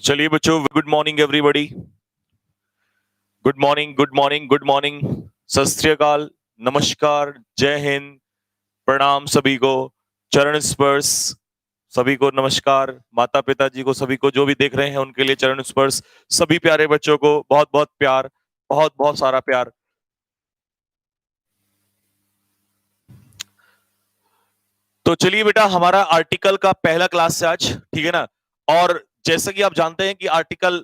चलिए बच्चों, good morning everybody. Good morning, good morning, good morning. सत श्री अकाल, नमस्कार, जय हिंद, प्रणाम सभी को, चरण स्पर्श सभी को, नमस्कार माता पिताजी को, सभी को जो भी देख रहे हैं उनके लिए चरण स्पर्श। सभी प्यारे बच्चों को बहुत बहुत प्यार, बहुत बहुत सारा प्यार। तो चलिए बेटा, हमारा आर्टिकल का पहला क्लास है आज, ठीक है ना। और जैसा कि आप जानते हैं कि आर्टिकल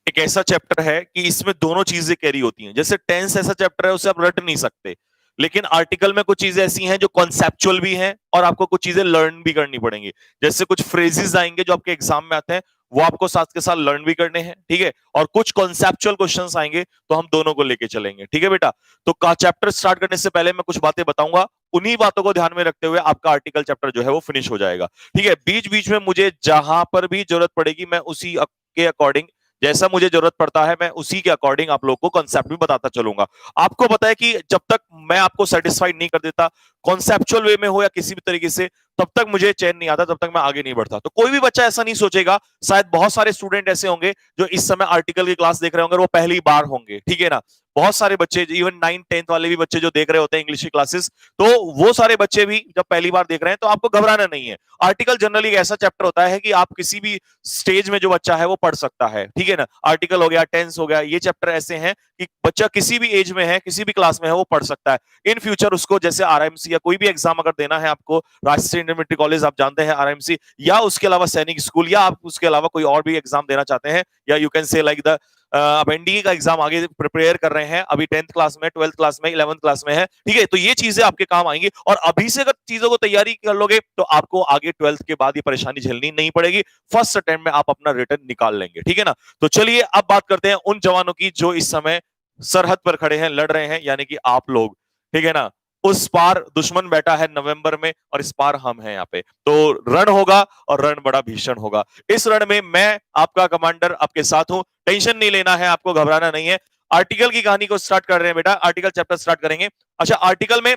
एक ऐसा चैप्टर है कि इसमें दोनों चीजें कैरी होती हैं। जैसे टेंस ऐसा चैप्टर है, उसे आप रट नहीं सकते, लेकिन आर्टिकल में कुछ चीजें ऐसी हैं जो कॉन्सेप्चुअल भी हैं और आपको कुछ चीजें लर्न भी करनी पड़ेंगी। जैसे कुछ फ्रेजेस आएंगे जो आपके एग्जाम में आते हैं, वो आपको साथ के साथ लर्न भी करने हैं, ठीक है। और कुछ कॉन्सेप्चुअल क्वेश्चंस आएंगे तो हम दोनों को लेके चलेंगे, ठीक है बेटा। तो चैप्टर स्टार्ट करने से पहले मैं कुछ बातें बताऊंगा, उन्हीं बातों को ध्यान में रखते हुए आपका आर्टिकल चैप्टर जो है वो फिनिश हो जाएगा, ठीक है। बीच बीच में मुझे जहां पर भी जरूरत पड़ेगी मैं उसी के अकॉर्डिंग, जैसा मुझे जरूरत पड़ता है मैं उसी के अकॉर्डिंग आप लोगों को कॉन्सेप्ट भी बताता चलूंगा। आपको पता है कि जब तक मैं आपको सेटिस्फाइड नहीं कर देता कॉन्सेप्चुअल वे में हो या किसी भी तरीके से, तब तक मुझे चैन नहीं आता, तब तक मैं आगे नहीं बढ़ता। तो कोई भी बच्चा ऐसा नहीं सोचेगा, शायद बहुत सारे स्टूडेंट ऐसे होंगे जो इस समय आर्टिकल की क्लास देख रहे होंगे, वो पहली बार होंगे, ठीक है ना। बहुत सारे बच्चे, इवन 9th-10th वाले भी बच्चे जो देख रहे होते हैं इंग्लिश की क्लासेस, तो वो सारे बच्चे भी जब पहली बार देख रहे हैं तो आपको घबराना नहीं है। आर्टिकल जनरली एक ऐसा चैप्टर होता है कि आप किसी भी स्टेज में जो बच्चा है वो पढ़ सकता है, ठीक है ना। आर्टिकल हो गया, टेंस हो गया, ये चैप्टर ऐसे हैं कि बच्चा किसी भी एज में है, किसी भी क्लास में है, वो पढ़ सकता है। इन फ्यूचर उसको जैसे आरएमसी या कोई भी एग्जाम अगर देना है आपको, राजस्थान इंटरमीडिएट कॉलेज आप जानते हैं आरएमसी, या उसके अलावा सैनिक स्कूल, या आप उसके अलावा कोई और भी एग्जाम देना चाहते हैं, या you can say like the अब एनडीए का एग्जाम आगे प्रिपेयर कर रहे हैं, अभी 10th क्लास में, 12th क्लास में, 11th क्लास में है, ठीक है। तो ये चीजें आपके काम आएंगी और अभी से अगर चीजों को तैयारी कर लोगे तो आपको आगे 12th के बाद ये परेशानी झेलनी नहीं पड़ेगी। फर्स्ट अटेम्प्ट में आप अपना रिटर्न निकाल लेंगे, ठीक है ना। तो चलिए अब बात करते हैं उन जवानों की जो इस समय सरहद पर खड़े हैं, लड़ रहे हैं, यानी कि आप लोग, ठीक है ना। उस पार दुश्मन बैठा है नवंबर में और इस पार हम हैं यहाँ पे, तो रण होगा और रण बड़ा भीषण होगा। इस रण में मैं आपका कमांडर आपके साथ हूं, टेंशन नहीं लेना है, आपको घबराना नहीं है। आर्टिकल की कहानी को स्टार्ट कर रहे हैं बेटा, आर्टिकल चैप्टर स्टार्ट करेंगे। अच्छा, आर्टिकल में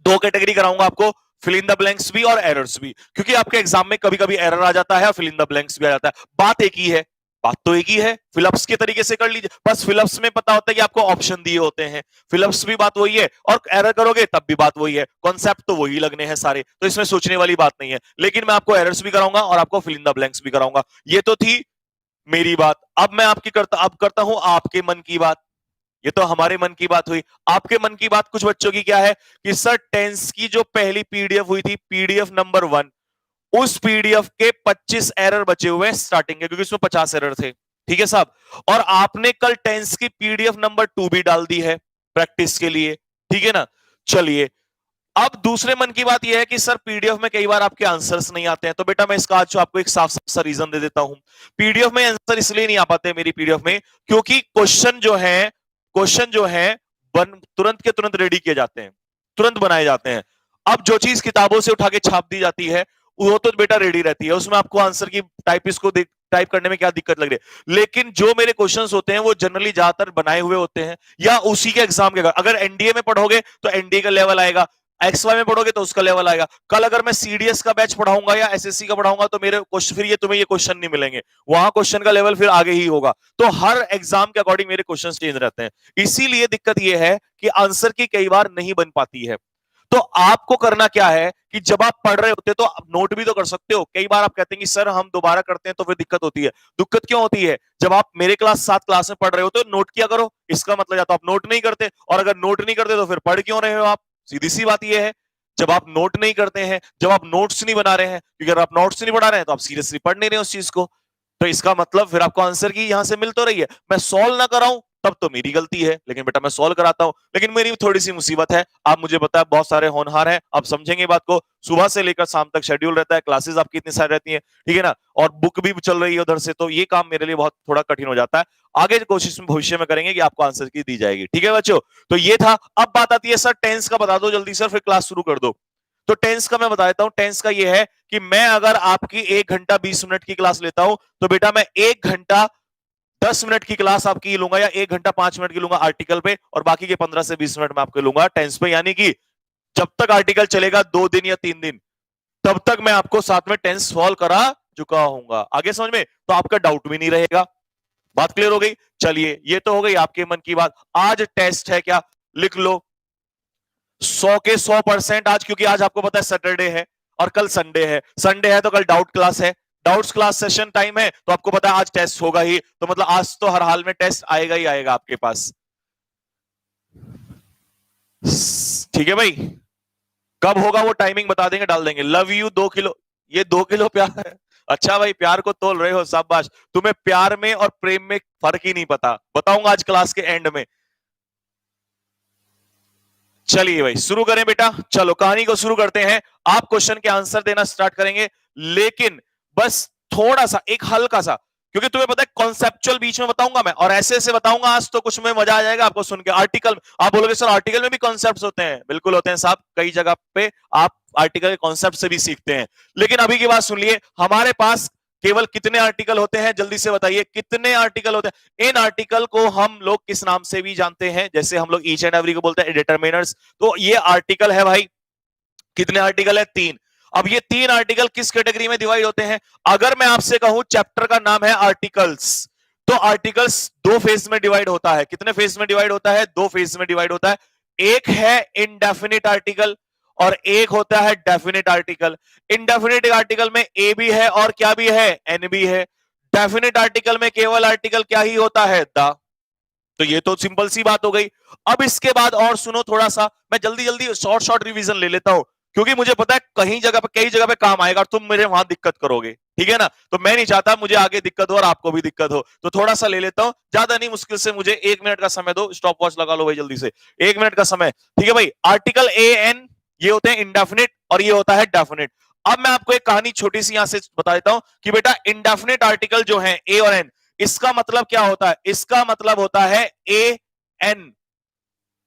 दो कैटेगरी कराऊंगा आपको, फिल इन द ब्लैंक्स भी और एरर्स भी, क्योंकि आपके एग्जाम में कभी कभी एरर आ जाता है और फिल इन द ब्लैंक्स भी आ जाता है। बात एक ही है, बात तो एक ही है, फिलअप्स के तरीके से कर लीजिए, बस फिलअप्स में पता होता है कि आपको ऑप्शन दिए होते हैं, फिलअप्स भी बात वही है और एरर करोगे तब भी बात वही है, कॉन्सेप्ट तो वही लगने हैं सारे, तो इसमें सोचने वाली बात नहीं है। लेकिन मैं आपको एरर्स भी कराऊंगा और आपको फिल इन द ब्लैंक्स भी कराऊंगा। ये तो थी मेरी बात। अब मैं अब करता हूं आपके मन की बात। ये तो हमारे मन की बात हुई, आपके मन की बात कुछ बच्चों की क्या है कि सर टेंस की जो पहली पीडीएफ हुई थी, पीडीएफ नंबर 1, उस पीडीएफ के 25 एरर बचे हुए हैं स्टार्टिंग के, क्योंकि उसमें 50 एरर थे, ठीक है साहब। और आपने कल टेंस की पीडीएफ नंबर 2 भी डाल दी है प्रैक्टिस के लिए, ठीक है ना। चलिए, अब दूसरे मन की बात यह है कि सर पीडीएफ में कई बार आपके आंसर्स नहीं आते हैं, तो बेटा मैं इसका आज आपको एक साफ सा रीजन दे देता हूं। पीडीएफ में आंसर इसलिए नहीं आ पाते मेरी पीडीएफ में क्योंकि क्वेश्चन जो है तुरंत के तुरंत रेडी किए जाते हैं, तुरंत बनाए जाते हैं। अब जो चीज किताबों से उठा के छाप दी जाती है वो तो बेटा रेडी रहती है, उसमें आपको आंसर की टाइपिस्ट को टाइप करने में क्या दिक्कत लग रही है। लेकिन जो मेरे क्वेश्चंस होते हैं वो जनरली ज्यादातर बनाए हुए होते हैं या उसी के एग्जाम के, अगर एनडीए में पढ़ोगे तो एनडीए का लेवल आएगा, एक्सवाई में पढ़ोगे तो उसका लेवल आएगा। कल अगर मैं सीडीएस का बैच पढ़ाऊंगा या एसएससी का पढ़ाऊंगा तो मेरे क्वेश्चन, फिर ये तुम्हें ये क्वेश्चन नहीं मिलेंगे, वहां क्वेश्चन का लेवल फिर आगे ही होगा। तो हर एग्जाम के अकॉर्डिंग मेरे क्वेश्चन चेंज रहते हैं, इसीलिए दिक्कत ये है कि आंसर की कई बार नहीं बन पाती है। तो आपको करना क्या है कि जब आप पढ़ रहे होते तो आप नोट भी तो कर सकते हो। कई बार आप कहते हैं कि सर हम दोबारा करते हैं तो फिर दिक्कत होती है। दिक्कत क्यों होती है? जब आप मेरे क्लास 7 क्लास में पढ़ रहे हो तो नोट किया करो, इसका मतलब या तो आप नोट नहीं करते, और अगर नोट नहीं करते तो फिर पढ़ क्यों रहे हो आप? सीधी सी बात यह है, जब आप नोट नहीं करते हैं, जब आप नोट्स नहीं बना रहे हैं, क्योंकि अगर आप नोट्स नहीं बना रहे हैं तो आप सीरियसली पढ़ नहीं रहे उस चीज को, तो इसका मतलब फिर आपको आंसर की यहां से मिल तो रही है। मैं सॉल्व ना कराऊं तब तो मेरी गलती है, लेकिन बेटा मैं सॉल्व कराता हूं, लेकिन मेरी थोड़ी सी मुसीबत है। आप मुझे पता है बहुत सारे होनहार हैं, आप समझेंगे बात को। सुबह से लेकर शाम तक शेड्यूल रहता है, क्लासेस आपकी इतनी सारी रहती हैं, ठीक है ना, और बुक भी चल रही है उधर से, तो ये काम मेरे लिए बहुत थोड़ा कठिन हो जाता है। आगे कोशिश में भविष्य में करेंगे कि आपको आंसर की दी जाएगी, ठीक है बच्चों। तो ये था। अब बात आती है सर टेंस का बता दो जल्दी सर, फिर क्लास शुरू कर दो। तो टेंस का मैं बता देता हूं। टेंस का ये है कि मैं अगर आपकी 1 घंटा 20 मिनट की क्लास लेता हूं तो बेटा मैं 1 घंटा 10 मिनट की क्लास आपकी लूंगा, या 1 घंटा 5 मिनट की लूंगा आर्टिकल पे, और बाकी के 15 से 20 मिनट में आपको लूंगा टेंस पे। यानी कि जब तक आर्टिकल चलेगा 2 दिन या 3 दिन, तब तक मैं आपको साथ में टेंस सॉल्व करा चुका हूंगा। आगे समझ में? तो आपका डाउट भी नहीं रहेगा। बात क्लियर हो गई? चलिए, ये तो हो गई आपके मन की बात। आज टेस्ट है क्या? लिख लो 100 के 100% आज, क्योंकि आज आपको पता है सैटरडे है और कल संडे है। संडे है तो कल डाउट क्लास है, डाउट्स क्लास सेशन टाइम है, तो आपको पता है आज टेस्ट होगा ही। तो मतलब आज तो हर हाल में टेस्ट आएगा ही आएगा आपके पास। ठीक है भाई? कब होगा वो टाइमिंग बता देंगे, डाल देंगे। लव यू 2 किलो, ये 2 किलो प्यार है। अच्छा भाई, प्यार को तोल रहे हो, शाबाश। तुम्हें प्यार में और प्रेम में फर्क ही नहीं पता, बताऊंगा आज क्लास के एंड में। चलिए भाई शुरू करें बेटा, चलो कहानी को शुरू करते हैं। आप क्वेश्चन के आंसर देना स्टार्ट करेंगे, लेकिन बस थोड़ा सा एक हल्का सा, क्योंकि तुम्हें पता है कॉन्सेप्चुअल बीच में बताऊंगा मैं, और ऐसे ऐसे बताऊंगा आज तो कुछ में मजा आ जाएगा आपको सुन के। आर्टिकल, आप बोलोगे सर आर्टिकल में भी कॉन्सेप्ट्स होते हैं? बिल्कुल होते हैं साहब, कई जगह पे आप आर्टिकल के कॉन्सेप्ट से भी सीखते हैं। लेकिन अभी की बात सुन लिए, हमारे पास केवल कितने आर्टिकल होते हैं? जल्दी से बताइए कितने आर्टिकल होते हैं? इन आर्टिकल को हम लोग किस नाम से भी जानते हैं? जैसे हम लोग ईच एंड एवरी को बोलते हैं डिटरमिनर्स। तो ये आर्टिकल है भाई, कितने आर्टिकल है? 3। अब ये 3 आर्टिकल किस कैटेगरी में डिवाइड होते हैं? अगर मैं आपसे कहूं चैप्टर का नाम है आर्टिकल्स, तो आर्टिकल्स 2 फेज में डिवाइड होता है। कितने फेज में डिवाइड होता है? 2 फेज में डिवाइड होता है। एक है इनडेफिनिट आर्टिकल और एक होता है डेफिनिट आर्टिकल। इनडेफिनिट आर्टिकल में ए भी है और क्या भी है? एन भी है। डेफिनिट आर्टिकल में केवल आर्टिकल क्या ही होता है? द। तो ये तो सिंपल सी बात हो गई। अब इसके बाद और सुनो थोड़ा सा, मैं जल्दी जल्दी शॉर्ट शॉर्ट रिवीजन ले लेता हूं, क्योंकि मुझे पता है कहीं जगह पे, कई जगह पे काम आएगा और तुम मेरे वहां दिक्कत करोगे, ठीक है ना? तो मैं नहीं चाहता मुझे आगे दिक्कत हो और आपको भी दिक्कत हो, तो थोड़ा सा ले लेता हूं। ज्यादा नहीं, मुश्किल से मुझे 1 मिनट का समय दो। स्टॉप वॉच लगा लो भाई जल्दी से, 1 मिनट का समय, ठीक है भाई? आर्टिकल ए एन ये होते हैं इंडेफिनिट और ये होता है डेफिनिट। अब मैं आपको एक कहानी छोटी सी यहां से बता देता हूं कि बेटा इंडेफिनिट आर्टिकल जो है ए और एन, इसका मतलब क्या होता है? इसका मतलब होता है A N,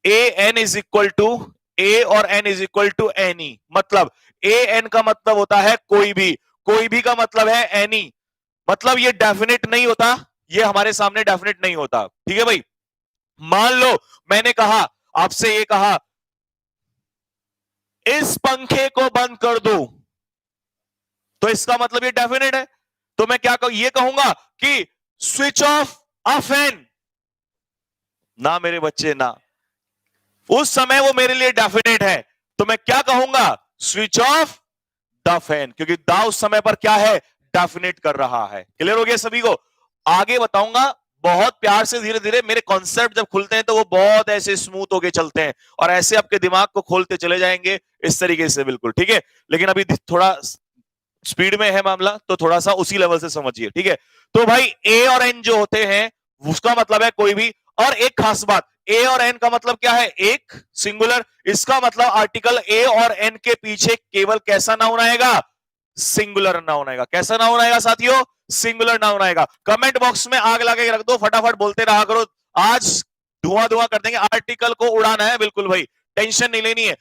A N is equal to A और N is equal to any. मतलब ए एन का मतलब होता है कोई भी, कोई भी का मतलब है एनी। मतलब ये डेफिनेट नहीं होता, ये हमारे सामने डेफिनेट नहीं होता, ठीक है भाई? मान लो मैंने कहा, आपसे ये कहा इस पंखे को बंद कर दो, तो इसका मतलब ये डेफिनेट है। तो मैं क्या कहूं? ये कहूंगा कि स्विच ऑफ अ फैन, ना मेरे बच्चे ना, उस समय वो मेरे लिए डेफिनेट है। तो मैं क्या कहूंगा? स्विच ऑफ द फैन, क्योंकि द उस समय पर क्या है? डेफिनेट कर रहा है। क्लियर हो गया सभी को? आगे बताऊंगा बहुत प्यार से, धीरे धीरे। मेरे कॉन्सेप्ट जब खुलते हैं तो वो बहुत ऐसे स्मूथ होके चलते हैं और ऐसे आपके दिमाग को खोलते चले जाएंगे इस तरीके से, बिल्कुल ठीक है। लेकिन अभी थोड़ा स्पीड में है मामला, तो थोड़ा सा उसी लेवल से समझिए, ठीक है? तो भाई ए और एन जो होते हैं उसका मतलब है कोई भी। और एक खास बात, ए और एन का मतलब क्या है? एक, सिंगुलर। इसका मतलब आर्टिकल ए और एन के पीछे केवल कैसा नाउन आएगा? सिंगुलर नाउन आएगा। कैसा नाउन आएगा साथियों? सिंगुलर नाउन आएगा। कमेंट बॉक्स में आग लगा के रख दो, फटाफट बोलते रहा करो, आज धुआं धुआं कर देंगे। आर्टिकल को उड़ाना है, बिल्कुल भाई, टेंशन नहीं लेनी है।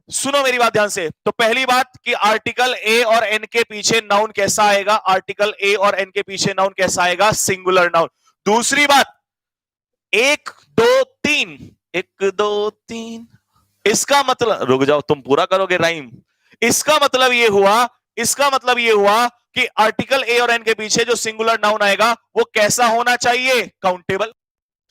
सुनो मेरी बात ध्यान से। तो पहली बात कि आर्टिकल ए और एन के पीछे नाउन कैसा आएगा? आर्टिकल ए और एन के पीछे नाउन कैसा आएगा? Singular noun. दूसरी बात, 1 2 3, 1 2 3, इसका मतलब, रुक जाओ तुम पूरा करोगे राइम। इसका मतलब ये हुआ, इसका मतलब ये हुआ कि आर्टिकल ए और एन के पीछे जो सिंगुलर नाउन आएगा वो कैसा होना चाहिए? काउंटेबल।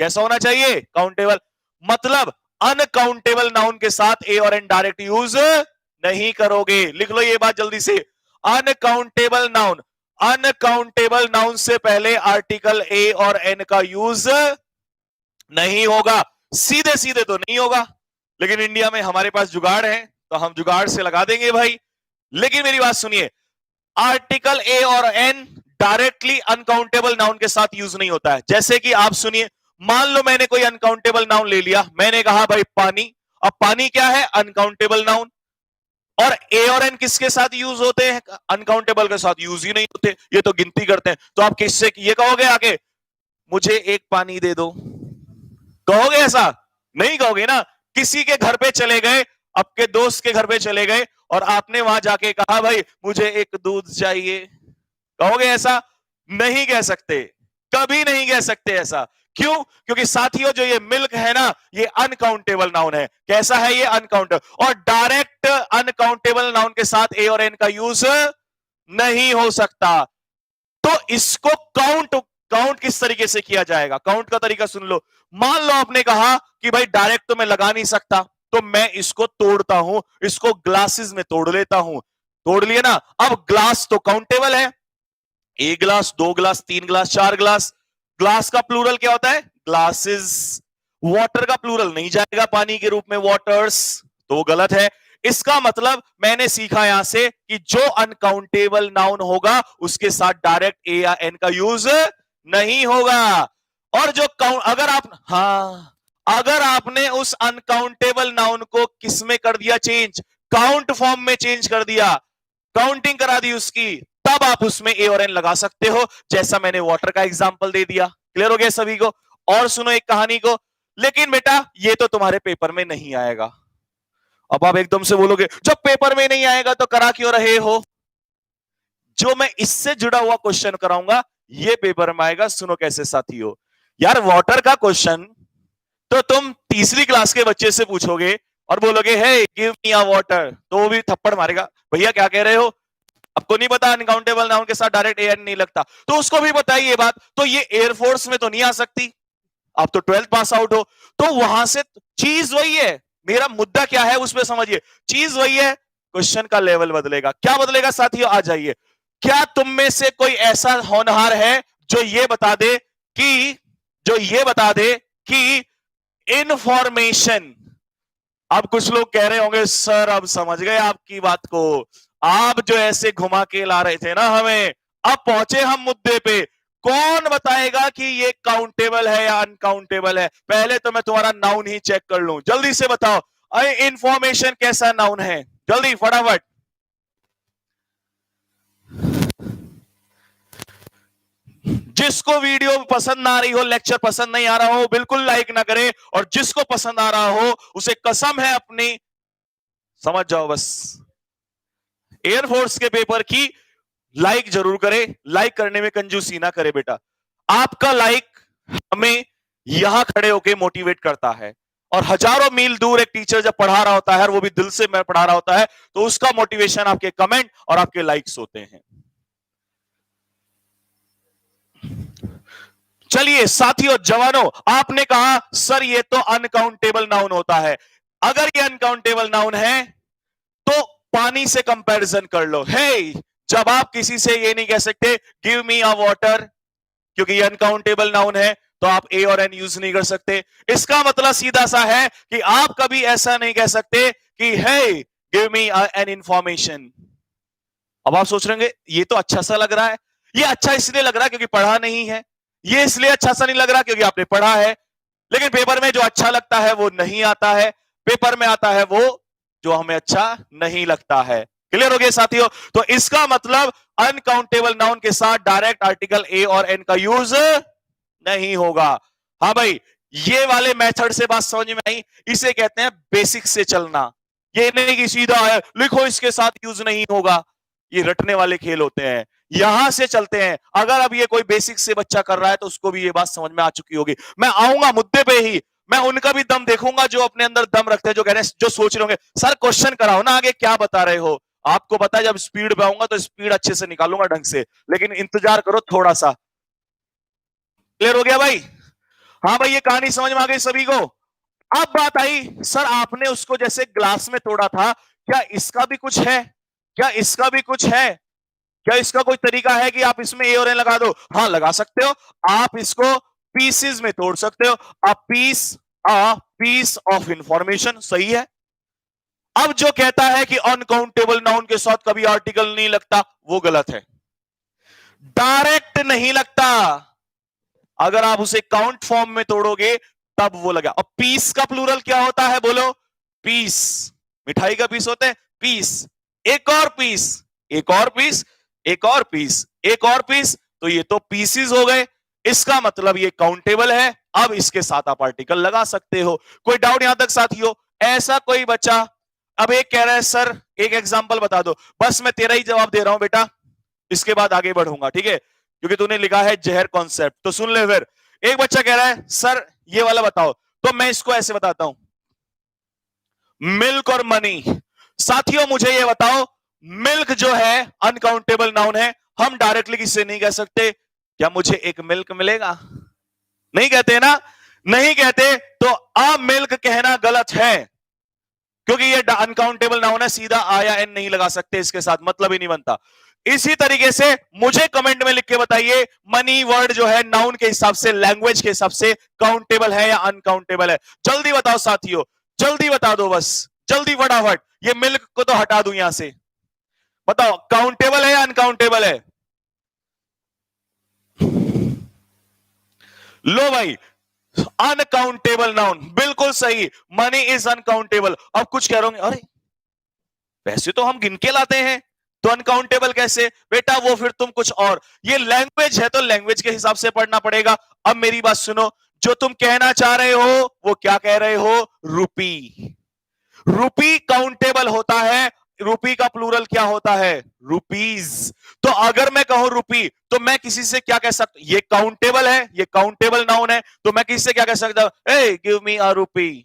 कैसा होना चाहिए? काउंटेबल। मतलब अनकाउंटेबल नाउन के साथ ए और एन डायरेक्ट यूज नहीं करोगे। लिख लो ये बात जल्दी से। अनकाउंटेबल नाउन, अनकाउंटेबल नाउन से पहले आर्टिकल ए और एन का यूज नहीं होगा। सीधे सीधे तो नहीं होगा, लेकिन इंडिया में हमारे पास जुगाड़ है तो हम जुगाड़ से लगा देंगे भाई। लेकिन मेरी बात सुनिए, आर्टिकल ए और एन डायरेक्टली अनकाउंटेबल नाउन के साथ यूज नहीं होता है। जैसे कि आप सुनिए, मान लो मैंने कोई अनकाउंटेबल नाउन ले लिया, मैंने कहा भाई पानी। अब पानी क्या है? Uncountable noun. और ए और एन किसके साथ यूज होते हैं? अनकाउंटेबल के साथ यूज ही नहीं होते, ये तो गिनती करते हैं। तो आप किससे ये कहोगे आगे, मुझे एक पानी दे दो? कहोगे ऐसा? नहीं कहोगे ना। किसी के घर पे चले गए, आपके दोस्त के घर पे चले गए और आपने वहां जाके कहा भाई मुझे एक दूध चाहिए, कहोगे ऐसा? नहीं कह सकते, कभी नहीं कह सकते ऐसा। क्यों? क्योंकि साथियों जो ये मिल्क है ना, ये अनकाउंटेबल नाउन है। कैसा है ये? अनकाउंटेबल। और डायरेक्ट अनकाउंटेबल नाउन के साथ ए और एन का यूज नहीं हो सकता। तो इसको काउंट काउंट किस तरीके से किया जाएगा? काउंट का तरीका सुन लो। मान लो आपने कहा कि भाई डायरेक्ट तो मैं लगा नहीं सकता, तो मैं इसको तोड़ता हूं, इसको ग्लासेस में तोड़ लेता हूं। तोड़ लिए ना? अब ग्लास तो काउंटेबल है, एक ग्लास, दो ग्लास, तीन ग्लास, चार ग्लास। ग्लास का प्लूरल क्या होता है? ग्लासेस। वाटर का प्लूरल नहीं जाएगा पानी के रूप में वाटर्स, तो गलत है। इसका मतलब मैंने सीखा यहां से कि जो अनकाउंटेबल नाउन होगा उसके साथ डायरेक्ट ए या एन का यूज नहीं होगा। और जो काउंट, अगर आपने उस अनकाउंटेबल नाउन को किस में कर दिया चेंज? काउंट फॉर्म में चेंज कर दिया, काउंटिंग करा दी उसकी, तब आप उसमें ए और एन लगा सकते हो, जैसा मैंने वाटर का एग्जांपल दे दिया। क्लियर हो गया सभी को? और सुनो एक कहानी को। लेकिन बेटा ये तो तुम्हारे पेपर में नहीं आएगा। अब आप एकदम से बोलोगे जब पेपर में नहीं आएगा तो करा क्यों रहे हो? जो मैं इससे जुड़ा हुआ क्वेश्चन कराऊंगा ये पेपर में आएगा। सुनो कैसे साथियों, यार वाटर का क्वेश्चन तो तुम तीसरी क्लास के बच्चे से पूछोगे और बोलोगे हे गिव मी अ वाटर, तो वो भी थप्पड़ मारेगा, भैया क्या कह रहे हो, आपको नहीं पता अनकाउंटेबल नाउन के साथ डायरेक्ट एन नहीं लगता। तो उसको भी बताइए ये बात, तो ये एयरफोर्स में तो नहीं आ सकती, आप तो 12th पास आउट हो। तो वहां से चीज वही है, मेरा मुद्दा क्या है उस पर समझिए, चीज वही है, क्वेश्चन का लेवल बदलेगा। क्या बदलेगा साथियों? आ जाइए। क्या तुम में से कोई ऐसा होनहार है जो ये बता दे कि इंफॉर्मेशन, अब कुछ लोग कह रहे होंगे सर अब समझ गए आपकी बात को, आप जो ऐसे घुमा के ला रहे थे ना हमें, अब पहुंचे हम मुद्दे पे। कौन बताएगा कि ये काउंटेबल है या अनकाउंटेबल है? पहले तो मैं तुम्हारा नाउन ही चेक कर लूं, जल्दी से बताओ। अरे इंफॉर्मेशन कैसा नाउन है? जल्दी फटाफट। जिसको वीडियो पसंद ना आ रही हो, लेक्चर पसंद नहीं आ रहा हो, बिल्कुल लाइक ना करे, और जिसको पसंद आ रहा हो उसे कसम है अपनी, समझ जाओ बस, एयरफोर्स के पेपर की लाइक जरूर करे। लाइक करने में कंजूसी ना करे बेटा। आपका लाइक हमें यहां खड़े होकर मोटिवेट करता है, और हजारों मील दूर एक टीचर जब पढ़ा रहा होता है और वो भी दिल से मैं पढ़ा रहा होता है, तो उसका मोटिवेशन आपके कमेंट और आपके लाइक्स होते हैं। चलिए साथियों जवानों, आपने कहा सर ये तो अनकाउंटेबल नाउन होता है। अगर ये अनकाउंटेबल नाउन है तो पानी से कंपैरिजन कर लो। हे, जब आप किसी से ये नहीं कह सकते गिव मी अ वाटर, क्योंकि ये अनकाउंटेबल नाउन है, तो आप ए और एन यूज नहीं कर सकते। इसका मतलब सीधा सा है कि आप कभी ऐसा नहीं कह सकते कि हे गिव मी एन इंफॉर्मेशन। अब आप सोच रहे होंगे ये तो अच्छा सा लग रहा है, ये अच्छा इसलिए लग रहा है क्योंकि पढ़ा नहीं है, ये इसलिए अच्छा सा नहीं लग रहा क्योंकि आपने पढ़ा है। लेकिन पेपर में जो अच्छा लगता है वो नहीं आता है, पेपर में आता है वो जो हमें अच्छा नहीं लगता है। क्लियर हो गया साथियों? तो इसका मतलब अनकाउंटेबल नाउन के साथ डायरेक्ट आर्टिकल ए और एन का यूज नहीं होगा। हाँ भाई, ये वाले मेथड से बात समझ में आई? इसे कहते हैं बेसिक से चलना। ये नहीं कि सीधा है लिखो इसके साथ यूज नहीं होगा, ये रटने वाले खेल होते हैं। यहां से चलते हैं। अगर अब ये कोई बेसिक से बच्चा कर रहा है तो उसको भी ये बात समझ में आ चुकी होगी। मैं आऊंगा मुद्दे पे ही, मैं उनका भी दम देखूंगा जो अपने अंदर दम रखते हैं, जो कह रहे हैं, जो सोच रहे होंगे सर क्वेश्चन कराओ ना आगे, क्या बता रहे हो? आपको पता है जब स्पीड पे आऊंगा तो स्पीड अच्छे से निकालूंगा ढंग से, लेकिन इंतजार करो थोड़ा सा। क्लियर हो गया भाई? हाँ भाई, ये कहानी समझ में आ गई सभी को? अब बात आई सर आपने उसको जैसे ग्लास में तोड़ा था, क्या इसका भी कुछ है? क्या इसका भी कुछ है? क्या इसका कोई तरीका है कि आप इसमें ए और एन लगा दो? हाँ लगा सकते हो। आप इसको पीसेस में तोड़ सकते हो। अ पीस ऑफ इंफॉर्मेशन, सही है। अब जो कहता है कि अनकाउंटेबल नाउन के साथ कभी आर्टिकल नहीं लगता, वो गलत है। डायरेक्ट नहीं लगता, अगर आप उसे काउंट फॉर्म में तोड़ोगे तब वो लगा। अब पीस का प्लूरल क्या होता है बोलो? पीस, मिठाई का पीस होता है पीस। एक और पीस, एक और पीस, एक और पीस, एक और पीस, तो ये तो पीसीज हो गए। इसका मतलब ये काउंटेबल है। अब इसके साथ आप आर्टिकल लगा सकते हो। कोई डाउट यहां तक साथियों? ऐसा कोई बच्चा अब एक कह रहा है सर एक एग्जांपल बता दो, बस मैं तेरा ही जवाब दे रहा हूं बेटा, इसके बाद आगे बढ़ूंगा, ठीक है? क्योंकि तूने लिखा है जहर कॉन्सेप्ट, तो सुन ले फिर। एक बच्चा कह रहा है सर ये वाला बताओ, तो मैं इसको ऐसे बताता हूं, मिल्क और मनी। साथियों मुझे ये बताओ, मिल्क जो है अनकाउंटेबल नाउन है, हम डायरेक्टली किससे नहीं कह सकते क्या मुझे एक मिल्क मिलेगा, नहीं कहते ना, नहीं कहते, तो अ मिल्क कहना गलत है क्योंकि ये अनकाउंटेबल नाउन है, सीधा आ या एन नहीं लगा सकते, इसके साथ मतलब ही नहीं बनता। इसी तरीके से मुझे कमेंट में लिख के बताइए मनी वर्ड जो है नाउन के हिसाब से, लैंग्वेज के हिसाब से काउंटेबल है या अनकाउंटेबल है। जल्दी बताओ साथियों, जल्दी बता दो, बस जल्दी फटाफट। ये मिल्क को तो हटा दूं यहां से, बताओ काउंटेबल है या अनकाउंटेबल है? लो भाई, अनकाउंटेबल नाउन, बिल्कुल सही, मनी इज अनकाउंटेबल। अब कुछ कह रहे अरे वैसे तो हम गिन के लाते हैं, तो अनकाउंटेबल कैसे? बेटा वो फिर तुम कुछ और, ये लैंग्वेज है तो लैंग्वेज के हिसाब से पढ़ना पड़ेगा। अब मेरी बात सुनो, जो तुम कहना चाह रहे हो वो क्या कह रहे हो? रुपी। रुपी काउंटेबल होता है, रुपी का प्लूरल क्या होता है? रुपीज। तो अगर मैं कहूं रुपी तो मैं किसी से क्या कह सकता? ये काउंटेबल है, ये काउंटेबल नाउन है, तो मैं किसी से क्या कह सकता हूं? ए गिव मी अ रुपी,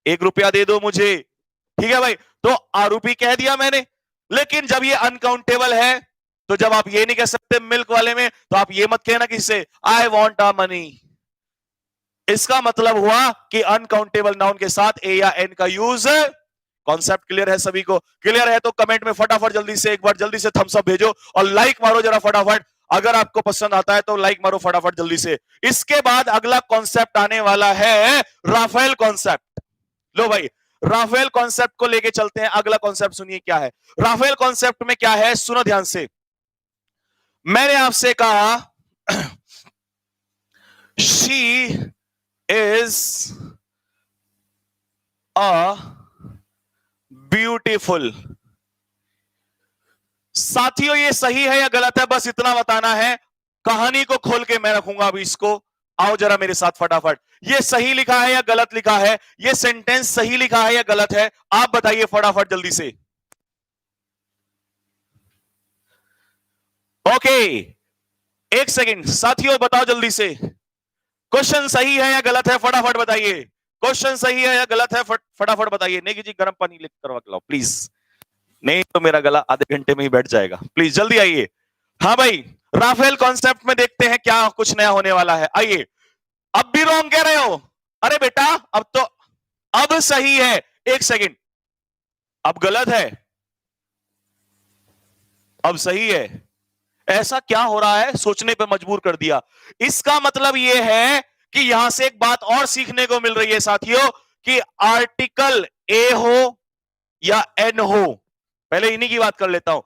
1 रुपया दे दो मुझे, ठीक है भाई, तो आरूपी कह दिया मैंने। लेकिन जब ये अनकाउंटेबल है तो जब आप ये नहीं कह सकते मिल्क वाले में, तो आप ये मत कहना किससे आई वॉन्ट अ मनी। इसका मतलब हुआ कि अनकाउंटेबल नाउन के साथ ए या एन का यूज। कॉन्सेप्ट क्लियर है सभी को? क्लियर है तो कमेंट में फटाफट जल्दी से एक बार जल्दी से थम्स अप भेजो और लाइक मारो जरा फटाफट। अगर आपको पसंद आता है तो लाइक मारो फटाफट जल्दी से। इसके बाद अगला कॉन्सेप्ट आने वाला है राफेल कॉन्सेप्ट। लो भाई, राफेल कॉन्सेप्ट को लेके चलते हैं। अगला कॉन्सेप्ट सुनिए क्या है। राफेल कॉन्सेप्ट में क्या है, सुनो ध्यान से। मैंने आपसे कहा शी इज अ ब्यूटीफुल। साथियों ये सही है या गलत है, बस इतना बताना है। कहानी को खोल के मैं रखूंगा अभी इसको। आओ जरा मेरे साथ फटाफट। ये सही लिखा है या गलत लिखा है? ये सेंटेंस सही लिखा है या गलत है? आप बताइए फटाफट जल्दी से। ओके, एक सेकंड साथियों, बताओ जल्दी से क्वेश्चन सही है या गलत है, फटाफट बताइए। क्वेश्चन सही है या गलत है, फटाफट बताइए। नेगी जी गर्म पानी लेकर करवा के लाओ प्लीज, नहीं तो मेरा गला आधे घंटे में ही बैठ जाएगा। प्लीज जल्दी आइए। हाँ भाई, राफेल कॉन्सेप्ट में देखते हैं क्या कुछ नया होने वाला है। आइए। अब भी रॉन्ग कह रहे हो? अरे बेटा अब तो, अब सही है, एक सेकंड, अब गलत है, अब सही है। ऐसा क्या हो रहा है, सोचने पे मजबूर कर दिया। इसका मतलब यह है कि यहां से एक बात और सीखने को मिल रही है साथियों, कि आर्टिकल ए हो या एन हो, पहले इन्हीं की बात कर लेता हूं,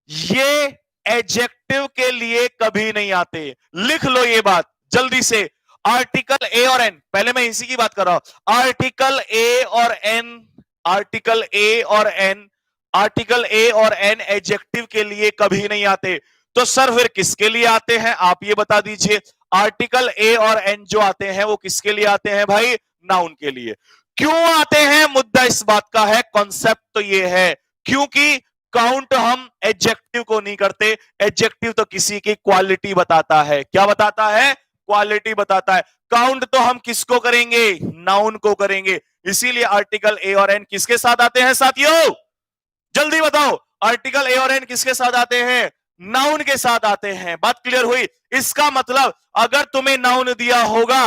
ये एडजेक्टिव के लिए कभी नहीं आते। लिख लो ये बात जल्दी से। आर्टिकल ए और एन, पहले मैं इसी की बात कर रहा हूं। आर्टिकल ए और एन, आर्टिकल ए और एन, आर्टिकल ए और एन एडजेक्टिव के लिए कभी नहीं आते। तो सर फिर किसके लिए आते हैं, आप ये बता दीजिए। आर्टिकल ए और एन जो आते हैं वो किसके लिए आते हैं भाई? नाउन के लिए। क्यों आते हैं, मुद्दा इस बात का है। कॉन्सेप्ट तो ये है क्योंकि काउंट हम एडजेक्टिव को नहीं करते। एडजेक्टिव तो किसी की क्वालिटी बताता है। क्या बताता है? क्वालिटी बताता है। काउंट तो हम किसको करेंगे? नाउन को करेंगे। इसीलिए आर्टिकल ए और एन किसके साथ आते हैं साथियों? जल्दी बताओ, आर्टिकल ए और एन किसके साथ आते हैं? नाउन के साथ आते हैं। बात क्लियर हुई? इसका मतलब अगर तुम्हें नाउन दिया होगा,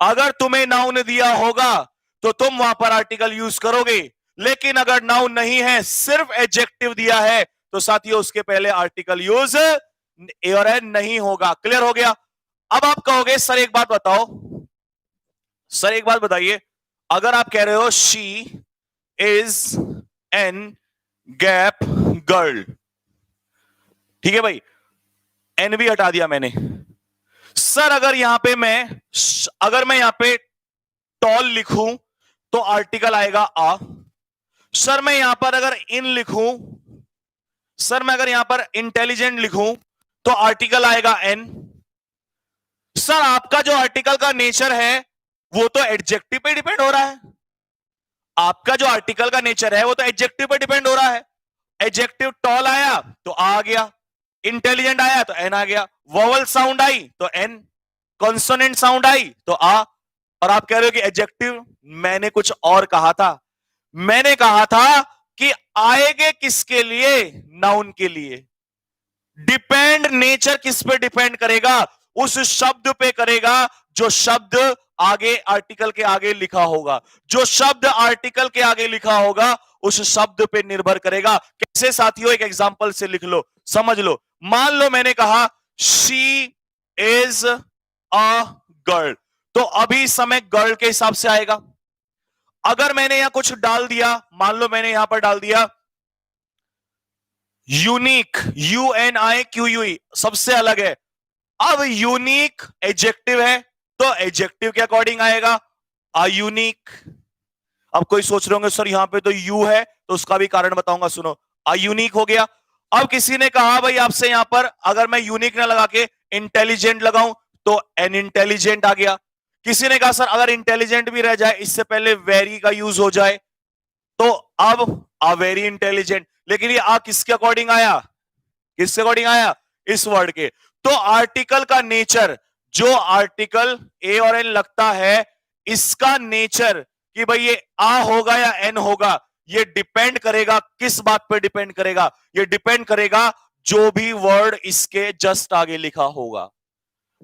अगर तुम्हें नाउन दिया होगा तो तुम वहां पर आर्टिकल यूज करोगे। लेकिन अगर नाउन नहीं है, सिर्फ एडजेक्टिव दिया है, तो साथियों उसके पहले आर्टिकल यूज ए और एन नहीं होगा। क्लियर हो गया? अब आप कहोगे सर एक बात बताओ, सर एक बात बताइए, अगर आप कह रहे हो she is an gap girl, ठीक है भाई, एन भी हटा दिया मैंने। सर अगर यहां पे मैं यहां पे टॉल लिखूं तो आर्टिकल आएगा आ। सर मैं यहां पर अगर इन लिखूं, सर मैं अगर यहां पर इंटेलिजेंट लिखूं तो आर्टिकल आएगा एन। सर आपका जो आर्टिकल का नेचर है वो तो एडजेक्टिव पे डिपेंड हो रहा है। आपका जो आर्टिकल का नेचर है वो तो एडजेक्टिव पे डिपेंड हो रहा है। एडजेक्टिव टॉल आया तो आ गया, इंटेलिजेंट आया तो एन आ गया, वोवल साउंड आई तो एन, कॉन्सोनेंट साउंड आई तो आ। और आप कह रहे हो कि एडजेक्टिव, मैंने कुछ और कहा था। मैंने कहा था कि आएंगे किसके लिए? नाउन के लिए। डिपेंड नेचर किस पे डिपेंड करेगा? उस शब्द पे करेगा जो शब्द आगे आर्टिकल के आगे लिखा होगा। जो शब्द आर्टिकल के आगे लिखा होगा उस शब्द पे निर्भर करेगा। कैसे साथियों? एक एग्जांपल से लिख लो, समझ लो। मान लो मैंने कहा शी इज अ गर्ल, तो अभी समय गर्ल के हिसाब से आएगा। अगर मैंने यहां कुछ डाल दिया, मान लो मैंने यहां पर डाल दिया यूनिक, UNIQUE, सबसे अलग है। अब यूनिक एडजेक्टिव है तो एडजेक्टिव के अकॉर्डिंग आएगा अ यूनिक। अब कोई सोच रहे होंगे सर यहां पे तो यू है, तो उसका भी कारण बताऊंगा, सुनो। अ यूनिक हो गया। अब किसी ने कहा भाई आपसे यहां पर अगर मैं यूनिक ना लगा के इंटेलिजेंट लगाऊं तो एन इंटेलिजेंट आ गया। किसी ने कहा सर अगर इंटेलिजेंट भी रह जाए इससे पहले वेरी का यूज हो जाए तो अब अ वेरी इंटेलिजेंट। लेकिन ये आ किसके अकॉर्डिंग आया? किसके अकॉर्डिंग आया? इस वर्ड के। तो आर्टिकल का नेचर, जो आर्टिकल ए और एन लगता है, इसका नेचर कि भाई ये आ होगा या एन होगा, ये डिपेंड करेगा किस बात पे डिपेंड करेगा? ये डिपेंड करेगा जो भी वर्ड इसके जस्ट आगे लिखा होगा।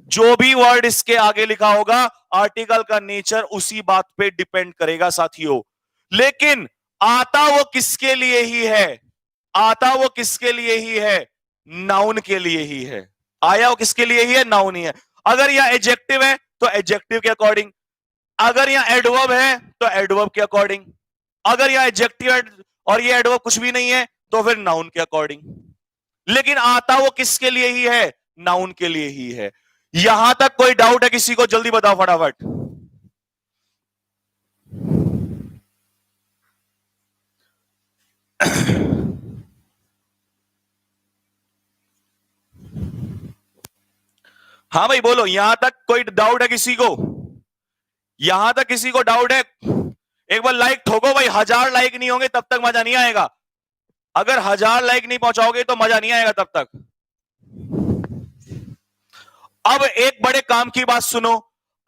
जो भी वर्ड इसके आगे लिखा होगा आर्टिकल का नेचर उसी बात पे डिपेंड करेगा साथियों। लेकिन आता वो किसके लिए ही है? आता वो किसके लिए ही है? नाउन के लिए ही है। आया वो किसके लिए ही है? नाउन ही है। अगर यह एडजेक्टिव है तो एडजेक्टिव के अकॉर्डिंग, अगर यह एडवर्ब है तो एडवर्ब के अकॉर्डिंग, अगर यह एडजेक्टिव है और यह एडवर्ब कुछ भी नहीं है तो फिर नाउन के अकॉर्डिंग। लेकिन आता वो किसके लिए ही है? नाउन के लिए ही है। यहां तक कोई डाउट है किसी को? जल्दी बताओ फटाफट। हाँ भाई बोलो, यहां तक कोई डाउट है किसी को? यहां तक किसी को डाउट है? एक बार लाइक ठोको भाई। 1000 लाइक नहीं होंगे तब तक मजा नहीं आएगा। अगर 1000 लाइक नहीं पहुंचाओगे तो मजा नहीं आएगा तब तक। अब एक बड़े काम की बात सुनो।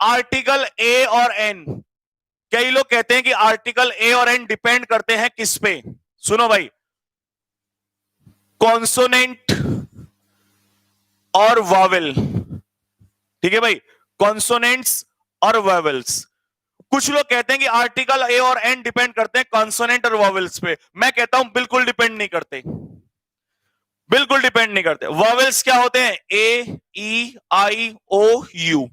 आर्टिकल ए और एन, कई लोग कहते हैं कि आर्टिकल ए और एन डिपेंड करते हैं किस पे? सुनो भाई, कॉन्सोनेंट और वावेल। ठीक है भाई, कॉन्सोनेंट्स और वावेल्स। कुछ लोग कहते हैं कि आर्टिकल ए और एन डिपेंड करते हैं कॉन्सोनेंट और वावेल्स पे। मैं कहता हूं बिल्कुल डिपेंड नहीं करते, बिल्कुल डिपेंड नहीं करते। वावेल्स क्या होते हैं? ए, ई, आई, ओ, यू।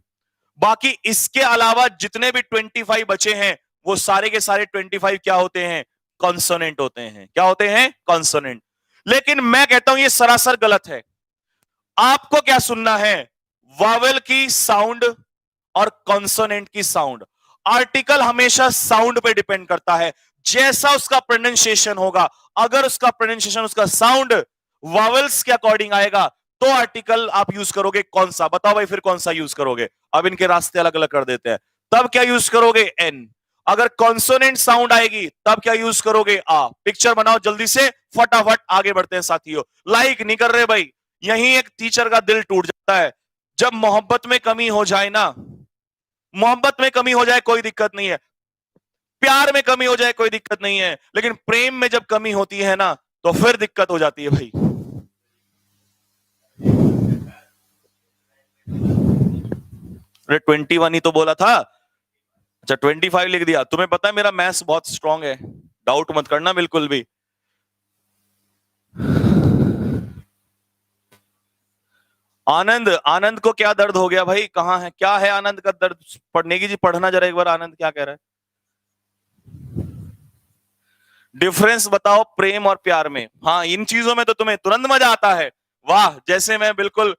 बाकी इसके अलावा जितने भी 25 बचे हैं वो सारे के सारे 25 क्या होते हैं? कॉन्सोनेंट होते हैं। क्या होते हैं? कॉन्सोनेंट। लेकिन मैं कहता हूं ये सरासर गलत है। आपको क्या सुनना है? वावेल की साउंड और कॉन्सोनेंट की साउंड। आर्टिकल हमेशा साउंड पे डिपेंड करता है, जैसा उसका प्रोनाउंसिएशन होगा। अगर उसका प्रोनाउंसिएशन, उसका साउंड वावेल्स के अकॉर्डिंग आएगा तो आर्टिकल आप यूज करोगे कौन सा? बताओ भाई, फिर कौन सा यूज करोगे? अब इनके रास्ते अलग अलग कर देते हैं। तब क्या यूज करोगे? एन। अगर कॉन्सोनेंट साउंड आएगी तब क्या यूज करोगे? आ। पिक्चर बनाओ जल्दी से, फटाफट आगे बढ़ते हैं साथियों। लाइक नहीं कर रहे भाई। यही एक टीचर का दिल टूट जाता है जब मोहब्बत में कमी हो जाए ना। मोहब्बत में कमी हो जाए कोई दिक्कत नहीं है, प्यार में कमी हो जाए कोई दिक्कत नहीं है, लेकिन प्रेम में जब कमी होती है ना तो फिर दिक्कत हो जाती है भाई। अरे 21 ही तो बोला था। अच्छा 25 लिख दिया। तुम्हें पता है मेरा मैथ्स बहुत स्ट्रांग है, डाउट मत करना बिल्कुल भी। आनंद, आनंद को क्या दर्द हो गया भाई? कहां है? क्या है आनंद का दर्द? पढ़ने की जी, पढ़ना जरा एक बार। आनंद क्या कह रहा है? डिफरेंस बताओ प्रेम और प्यार में। हाँ, इन चीजों में तो तुम्हें तुरंत मजा आता है। वाह, जैसे मैं बिल्कुल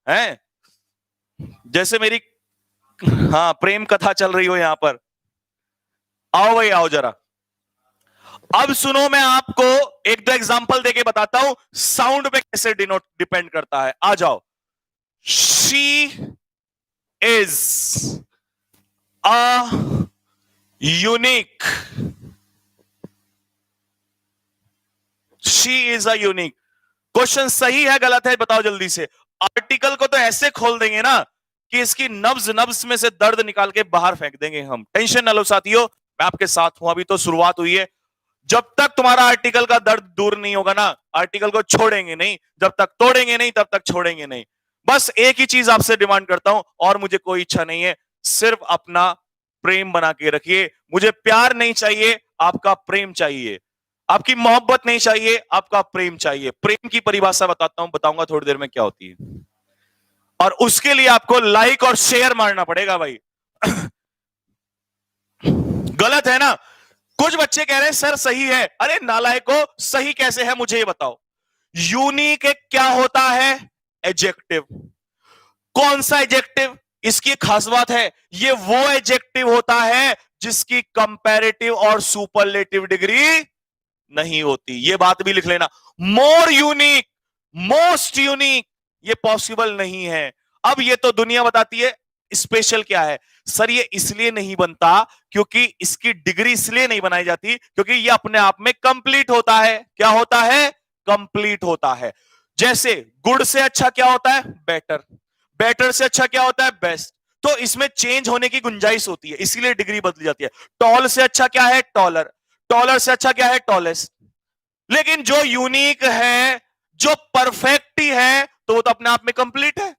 है, जैसे मेरी हाँ प्रेम कथा चल रही हो यहां पर। आओ भाई आओ जरा। अब सुनो, मैं आपको एक दो एग्जांपल देके बताता हूं साउंड पे कैसे डिनोट डिपेंड करता है। आ जाओ। She is a unique. She is a unique. Question सही है गलत है बताओ जल्दी से। आर्टिकल को तो ऐसे खोल देंगे ना कि इसकी नब्ज नब्ज में से दर्द निकाल के बाहर फेंक देंगे हम। टेंशन ना लो साथियों, मैं आपके साथ हूं, अभी तो शुरुआत हुई है। जब तक तुम्हारा आर्टिकल का दर्द दूर नहीं होगा ना, आर्टिकल को छोड़ेंगे नहीं, जब तक तोड़ेंगे नहीं तब तक छोड़ेंगे नहीं। बस एक ही चीज आपसे डिमांड करता हूं, और मुझे कोई इच्छा नहीं है, सिर्फ अपना प्रेम बना के रखिए। मुझे प्यार नहीं चाहिए, आपका प्रेम चाहिए। आपकी मोहब्बत नहीं चाहिए, आपका प्रेम चाहिए। प्रेम की परिभाषा बताऊंगा थोड़ी देर में क्या होती है, और उसके लिए आपको लाइक और शेयर मारना पड़ेगा भाई। गलत है ना? कुछ बच्चे कह रहे हैं सर सही है। अरे नालायको, सही कैसे है मुझे ये बताओ। यूनिक एक क्या होता है? एडजेक्टिव। कौन सा एडजेक्टिव? इसकी खास बात है, ये वो एडजेक्टिव होता है जिसकी कंपैरेटिव और सुपरलेटिव डिग्री नहीं होती। ये बात भी लिख लेना। मोर यूनिक, मोस्ट यूनिक, ये पॉसिबल नहीं है। अब ये तो दुनिया बताती है। स्पेशल क्या है? सर ये इसलिए नहीं बनता क्योंकि इसकी डिग्री इसलिए नहीं बनाई जाती क्योंकि ये अपने आप में कंप्लीट होता है। क्या होता है? कंप्लीट होता है। जैसे गुड से अच्छा क्या होता है? बेटर। बेटर से अच्छा क्या होता है? बेस्ट। तो इसमें चेंज होने की गुंजाइश होती है, इसीलिए डिग्री बदली जाती है। टॉल से अच्छा क्या है? टॉलर। टॉलर से अच्छा क्या है? टॉलेस्ट। लेकिन जो यूनिक है, जो परफेक्ट ही है, तो वो तो अपने आप में कंप्लीट है,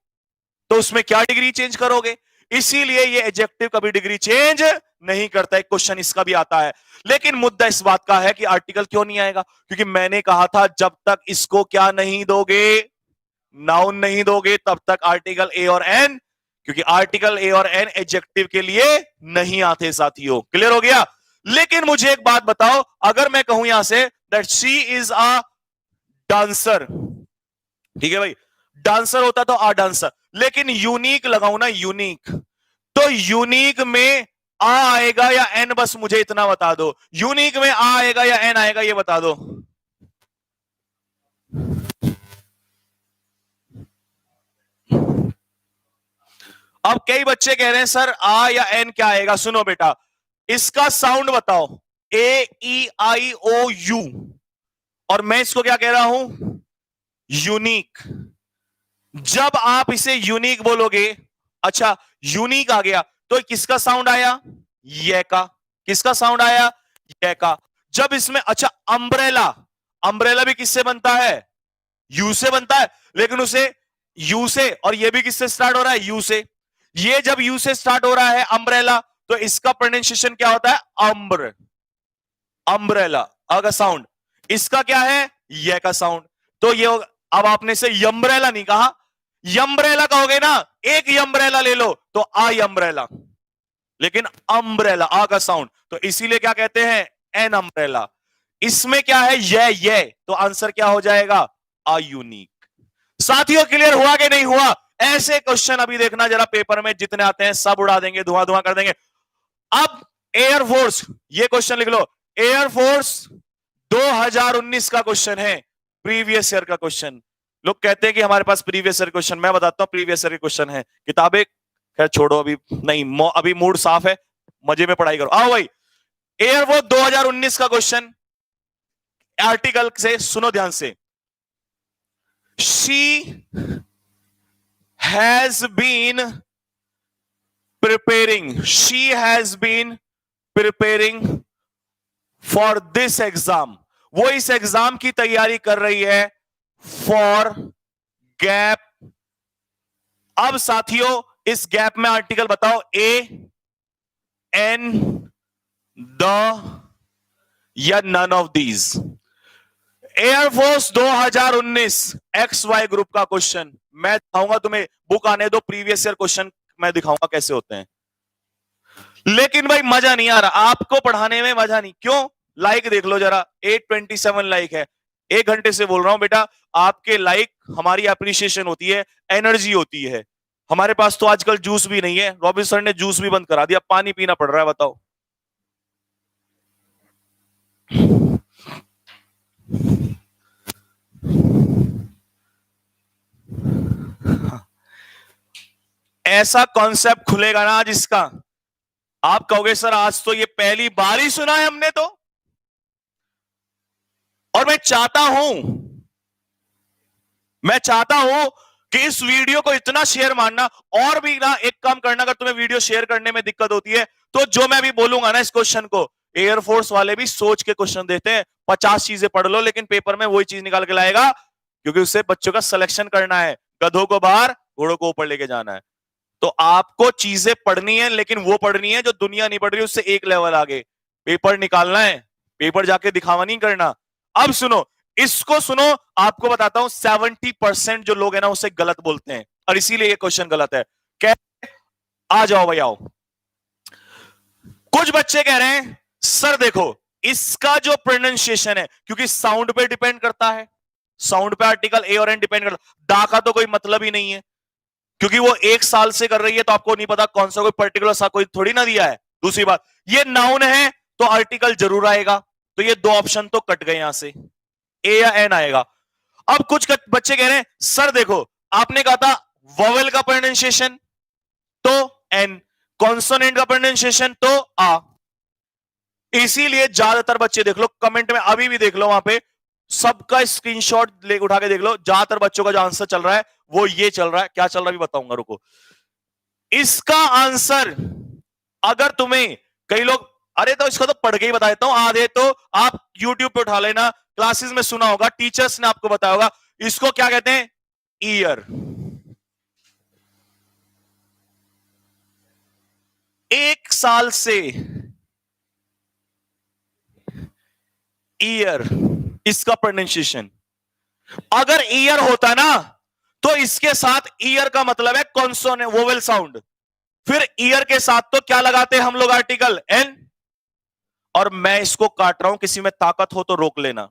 तो उसमें क्या डिग्री चेंज करोगे? इसीलिए ये एडजेक्टिव कभी डिग्री चेंज नहीं करता। एक क्वेश्चन इसका भी आता है। लेकिन मुद्दा इस बात का है कि आर्टिकल क्यों नहीं आएगा? क्योंकि मैंने कहा था जब तक इसको क्या नहीं दोगे, नाउन नहीं दोगे, तब तक आर्टिकल ए और एन, क्योंकि आर्टिकल ए और एन एडजेक्टिव के लिए नहीं आते साथियों। क्लियर हो गया? लेकिन मुझे एक बात बताओ, अगर मैं कहूं यहां say that she is a dancer, ठीक है भाई, डांसर होता तो आ डांसर, लेकिन यूनिक लगाऊं ना, यूनिक, तो यूनिक में आ आएगा या एन? बस मुझे इतना बता दो, यूनिक में आ आएगा या एन आएगा, ये बता दो। अब कई बच्चे कह रहे हैं सर आ या एन क्या आएगा? सुनो बेटा, इसका साउंड बताओ, ए ई आई ओ यू, और मैं इसको क्या कह रहा हूं? यूनिक। जब आप इसे यूनिक बोलोगे, अच्छा यूनिक आ गया, तो किसका साउंड आया? ये का। किसका साउंड आया? ये का। जब इसमें, अच्छा अंब्रेला, अंब्रेला भी किससे बनता है? यू से बनता है, लेकिन उसे यू से, और ये भी किससे स्टार्ट हो रहा है? यू से। ये जब यू से स्टार्ट हो रहा है अंब्रेला, तो इसका प्रोनाउंसिएशन क्या होता है? अम्ब्र, अंब्रेला का साउंड। इसका क्या है? ये का साउंड। तो ये अब आपने से यम्ब्रेला नहीं कहा, यम्ब्रेला कहोगे ना, एक यम्ब्रेला ले लो तो आ यम्ब्रेला, लेकिन अम्ब्रेला आ का साउंड, तो इसीलिए क्या कहते हैं? An umbrella. इसमें क्या है? ये, तो आंसर क्या हो जाएगा? आ यूनिक। साथियों क्लियर हुआ कि नहीं हुआ? ऐसे क्वेश्चन अभी देखना जरा पेपर में जितने आते हैं सब उड़ा देंगे, धुआं धुआं कर देंगे। अब एयरफोर्स, ये क्वेश्चन लिख लो, एयरफोर्स 2019 का क्वेश्चन है, प्रीवियस ईयर का क्वेश्चन। लोग कहते हैं कि हमारे पास प्रीवियस ईयर क्वेश्चन, मैं बताता हूं प्रीवियस ईयर के क्वेश्चन है। किताबें खैर छोड़ो, अभी नहीं, अभी मूड साफ है, मजे में पढ़ाई करो। आओ भाई, एयरफोर्स 2019 का क्वेश्चन, आर्टिकल से सुनो ध्यान से। She has been preparing, she has been preparing for this exam, वो इस एग्जाम की तैयारी कर रही है फॉर गैप। अब साथियों इस गैप में आर्टिकल बताओ, ए, एन, द या none of these. Air force 2019 XY group का क्वेश्चन, मैं दिखाऊंगा तुम्हें, बुक आने दो, प्रीवियस ईयर क्वेश्चन मैं दिखाऊंगा कैसे होते हैं। लेकिन भाई मजा नहीं आ रहा आपको पढ़ाने में, मजा नहीं, क्यों? लाइक देख लो जरा, 827 लाइक है। 1 घंटे से बोल रहा हूं बेटा, आपके लाइक हमारी अप्रिसिएशन होती है, एनर्जी होती है। हमारे पास तो आजकल जूस भी नहीं है, रॉबिन सर ने जूस भी बंद करा दिया, पानी पीना पड़ रहा है, बताओ। ऐसा कॉन्सेप्ट खुलेगा ना आज इसका, आप कहोगे सर आज तो ये पहली बार ही सुना है हमने तो। और मैं चाहता हूं कि इस वीडियो को इतना शेयर मारना, और भी ना एक काम करना, अगर तुम्हें वीडियो शेयर करने में दिक्कत होती है तो जो मैं अभी बोलूंगा ना इस क्वेश्चन को, एयरफोर्स वाले भी सोच के क्वेश्चन देते हैं, 50 चीजें पढ़ लो लेकिन पेपर में वही चीज निकाल के लाएगा, क्योंकि उससे बच्चों का सिलेक्शन करना है। गधों को बाहर, घोड़ों को ऊपर लेके जाना है। तो आपको चीजें पढ़नी है, लेकिन वो पढ़नी है जो दुनिया नहीं पढ़ रही, उससे एक लेवल आगे। पेपर निकालना है, पेपर जाके दिखावा नहीं करना। अब सुनो, इसको सुनो, आपको बताता हूं 70% जो लोग हैं ना उसे गलत बोलते हैं, और इसीलिए ये क्वेश्चन गलत है। आ जाओ भाई आओ। कुछ बच्चे कह रहे हैं सर देखो इसका जो प्रोनाउंसिएशन है, क्योंकि साउंड पे डिपेंड करता है, साउंड पे आर्टिकल ए और एन डिपेंड करता है। दा का तो कोई मतलब ही नहीं है, क्योंकि वो 1 साल से कर रही है, तो आपको नहीं पता कौन सा कोई पर्टिकुलर सा कोई थोड़ी ना दिया है। दूसरी बात, ये नाउन है तो आर्टिकल जरूर आएगा, तो ये 2 ऑप्शन तो कट गए यहां से, ए या एन आएगा। अब कुछ बच्चे कह रहे हैं सर देखो आपने कहा था वोवेल का प्रोनाउंसिएशन तो एन, कॉन्सोनेंट का प्रोनाउंसिएशन तो आ। इसीलिए ज्यादातर बच्चे देख लो कमेंट में, अभी भी देख लो वहां पे सबका स्क्रीनशॉट ले उठा के देख लो, ज्यादातर बच्चों का जो आंसर चल रहा है वो ये चल रहा है। क्या चल रहा है भी बताऊंगा, रुको। इसका आंसर अगर तुम्हें कई लोग, अरे तो इसका तो पढ़ के ही बता देता हूं, आधे तो आप यूट्यूब पे उठा लेना, क्लासेस में सुना होगा, टीचर्स ने आपको बताया होगा। इसको क्या कहते हैं? ईयर। 1 साल से ईयर इसका प्रोनाउंसिएशन। अगर ईयर होता ना तो इसके साथ ईयर का मतलब है कॉन्सोनेंट वोवेल साउंड, फिर ईयर के साथ तो क्या लगाते हैं हम लोग? Article an. और मैं इसको काट रहा हूं, किसी में ताकत हो तो रोक लेना।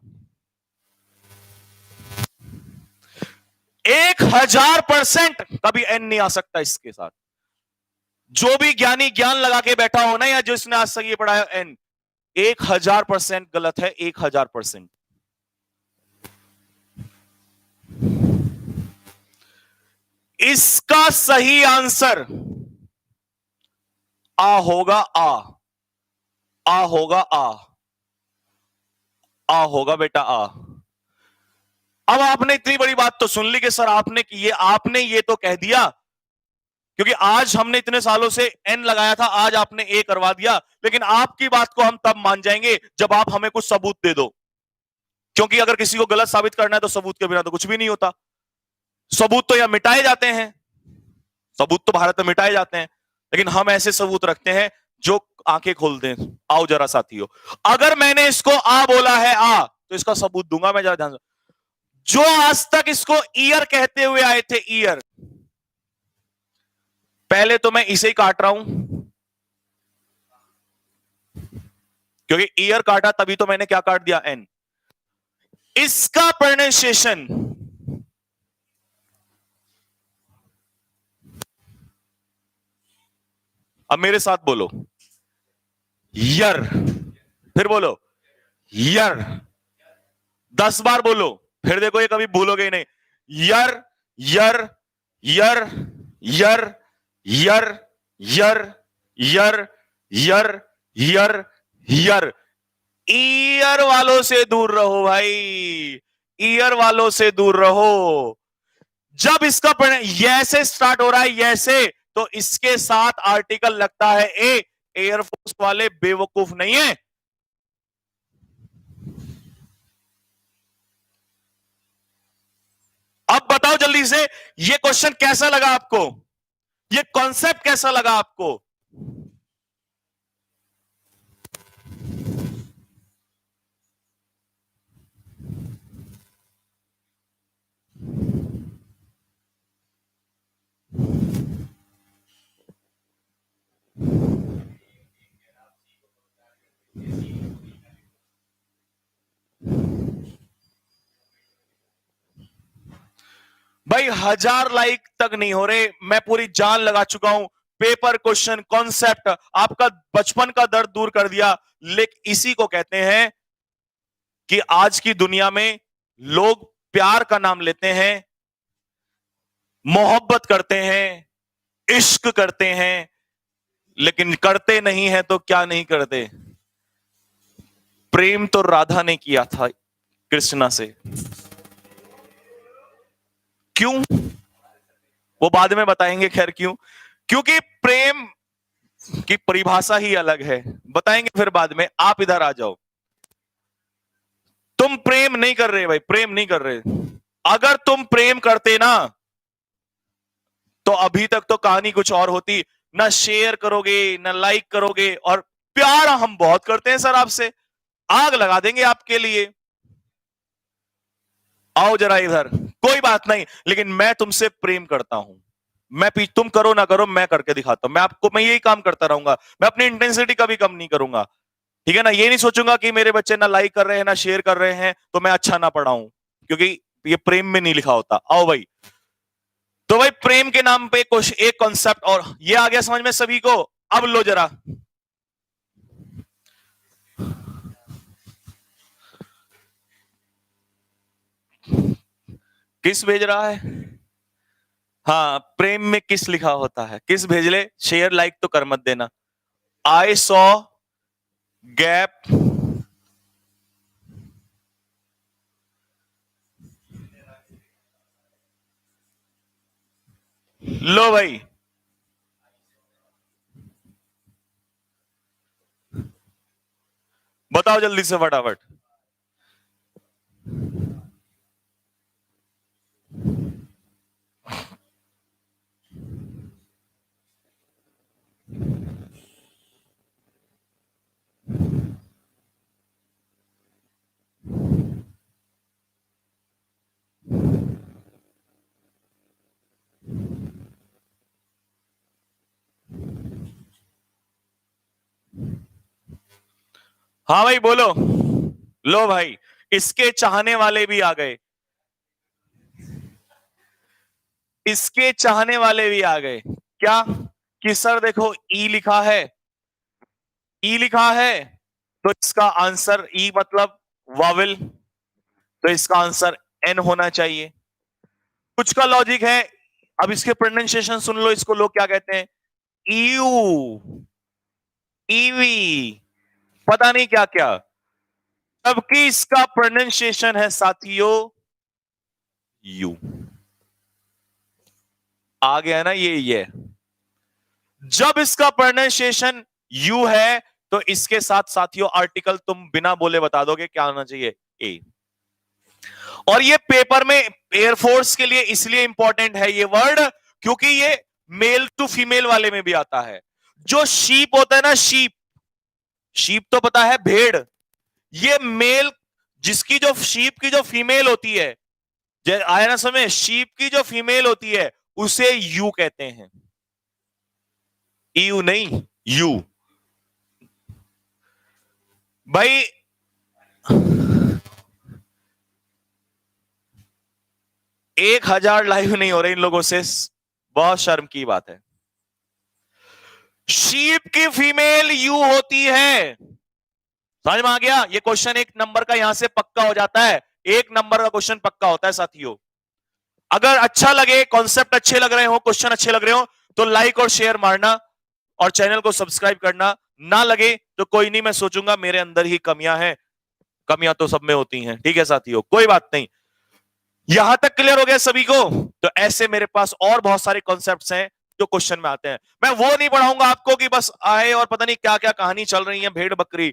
1000% कभी एन नहीं आ सकता इसके साथ। जो भी ज्ञानी ज्ञान लगा के बैठा हो ना, या जिसने आज तक ये पढ़ाया एन, 1000% गलत है, 1000%। इसका सही आंसर आ होगा, आ होगा, आ होगा बेटा, आ। अब आपने इतनी बड़ी बात तो सुन ली कि सर आपने ये तो कह दिया, क्योंकि आज हमने इतने सालों से एन लगाया था, आज आपने ए करवा दिया, लेकिन आपकी बात को हम तब मान जाएंगे जब आप हमें कुछ सबूत दे दो। क्योंकि अगर किसी को गलत साबित करना है तो सबूत के बिना तो कुछ भी नहीं होता। सबूत तो या मिटाए जाते हैं, सबूत तो भारत में मिटाए जाते हैं, लेकिन हम ऐसे सबूत रखते हैं जो आंखें खोल दें। आओ जरा साथियों, अगर मैंने इसको आ बोला है, आ, तो इसका सबूत दूंगा मैं, जरा ध्यान से। जो आज तक इसको ईयर कहते हुए आए थे, ईयर, पहले तो मैं इसे ही काट रहा हूं, क्योंकि ईयर काटा तभी तो मैंने क्या काट दिया? एन। इसका प्रोनाउंसिएशन अब मेरे साथ बोलो, यर। फिर बोलो यर, 10 बार बोलो, फिर देखो ये कभी भूलोगे ही नहीं। यर यर यर यर यर यर यर यर यर यर। ईयर वालों से दूर रहो भाई, ईयर वालों से दूर रहो। जब इसका ये से स्टार्ट हो रहा है, ये से, तो इसके साथ आर्टिकल लगता है ए। एयरफोर्स वाले बेवकूफ नहीं है। अब बताओ जल्दी से, ये क्वेश्चन कैसा लगा आपको? ये कॉन्सेप्ट कैसा लगा आपको? भाई 1000 लाइक तक नहीं हो रहे, मैं पूरी जान लगा चुका हूं। पेपर क्वेश्चन कॉन्सेप्ट आपका बचपन का दर्द दूर कर दिया। लेकिन इसी को कहते हैं कि आज की दुनिया में लोग प्यार का नाम लेते हैं, मोहब्बत करते हैं, इश्क करते हैं, लेकिन करते नहीं है तो क्या नहीं करते? प्रेम तो राधा ने किया था कृष्णा से। क्यों? वो बाद में बताएंगे, खैर क्यों? क्योंकि प्रेम की परिभाषा ही अलग है, बताएंगे फिर बाद में। आप इधर आ जाओ। तुम प्रेम नहीं कर रहे भाई, प्रेम नहीं कर रहे। अगर तुम प्रेम करते ना तो अभी तक तो कहानी कुछ और होती। ना शेयर करोगे, ना लाइक करोगे, और प्यार हम बहुत करते हैं सर आपसे, आग लगा देंगे आपके लिए। आओ जरा इधर। कोई बात नहीं, लेकिन मैं तुमसे प्रेम करता हूं। तुम करो ना करो, मैं करके दिखाता हूं। मैं यही काम करता रहूंगा। मैं अपनी इंटेंसिटी कभी कम नहीं करूंगा, ठीक है ना। ये नहीं सोचूंगा कि मेरे बच्चे ना लाइक कर रहे हैं ना शेयर कर रहे हैं तो मैं अच्छा ना पढ़ाऊं, क्योंकि ये प्रेम में नहीं लिखा होता। आओ भाई। तो भाई प्रेम के नाम पे कुछ एक कॉन्सेप्ट और ये आ गया समझ में सभी को। अब लो जरा। किस भेज रहा है? हाँ, प्रेम में किस लिखा होता है? किस भेज ले। शेयर लाइक तो कर मत देना। आई सॉ गैप लो भाई। बताओ जल्दी से फटाफट। हाँ भाई बोलो। लो भाई, इसके चाहने वाले भी आ गए। इसके चाहने वाले भी आ गए। क्या? कि सर देखो ई लिखा है, ई लिखा है, तो इसका आंसर ई मतलब वावल, तो इसका आंसर एन होना चाहिए। कुछ का लॉजिक है। अब इसके प्रोनाउंसिएशन सुन लो, इसको लोग क्या कहते हैं। ईयू, ईवी, पता नहीं क्या क्या। जबकि इसका प्रोनाउंसिएशन है साथियों यू। आ गया ना ये। जब इसका प्रोनाउंसिएशन यू है तो इसके साथ साथियों आर्टिकल तुम बिना बोले बता दोगे क्या होना चाहिए, ए। और ये पेपर में एयरफोर्स के लिए इसलिए इंपॉर्टेंट है ये वर्ड, क्योंकि ये मेल टू फीमेल वाले में भी आता है। जो शीप होता है ना, शीप, शीप तो पता है भेड़। ये मेल, जिसकी जो शीप की जो फीमेल होती है, आया ना समझ, शीप की जो फीमेल होती है उसे यू कहते हैं। यू नहीं, यू। भाई 1000 लाइव नहीं हो रहे इन लोगों से, बहुत शर्म की बात है। शीप की फीमेल यू होती है। समझ में आ गया? ये क्वेश्चन 1 नंबर का यहां से पक्का हो जाता है। 1 नंबर का क्वेश्चन पक्का होता है साथियों। अगर अच्छा लगे, कॉन्सेप्ट अच्छे लग रहे हो, क्वेश्चन अच्छे लग रहे हो, तो लाइक और शेयर मारना और चैनल को सब्सक्राइब करना। ना लगे तो कोई नहीं, मैं सोचूंगा मेरे अंदर ही कमियां हैं। कमियां तो सब में होती हैं, ठीक है साथियों, कोई बात नहीं। यहां तक क्लियर हो गया सभी को? तो ऐसे मेरे पास और बहुत सारे कॉन्सेप्ट्स हैं जो क्वेश्चन में आते हैं। मैं वो नहीं पढ़ाऊंगा आपको कि बस आए और पता नहीं क्या क्या कहानी चल रही है, भेड़ बकरी।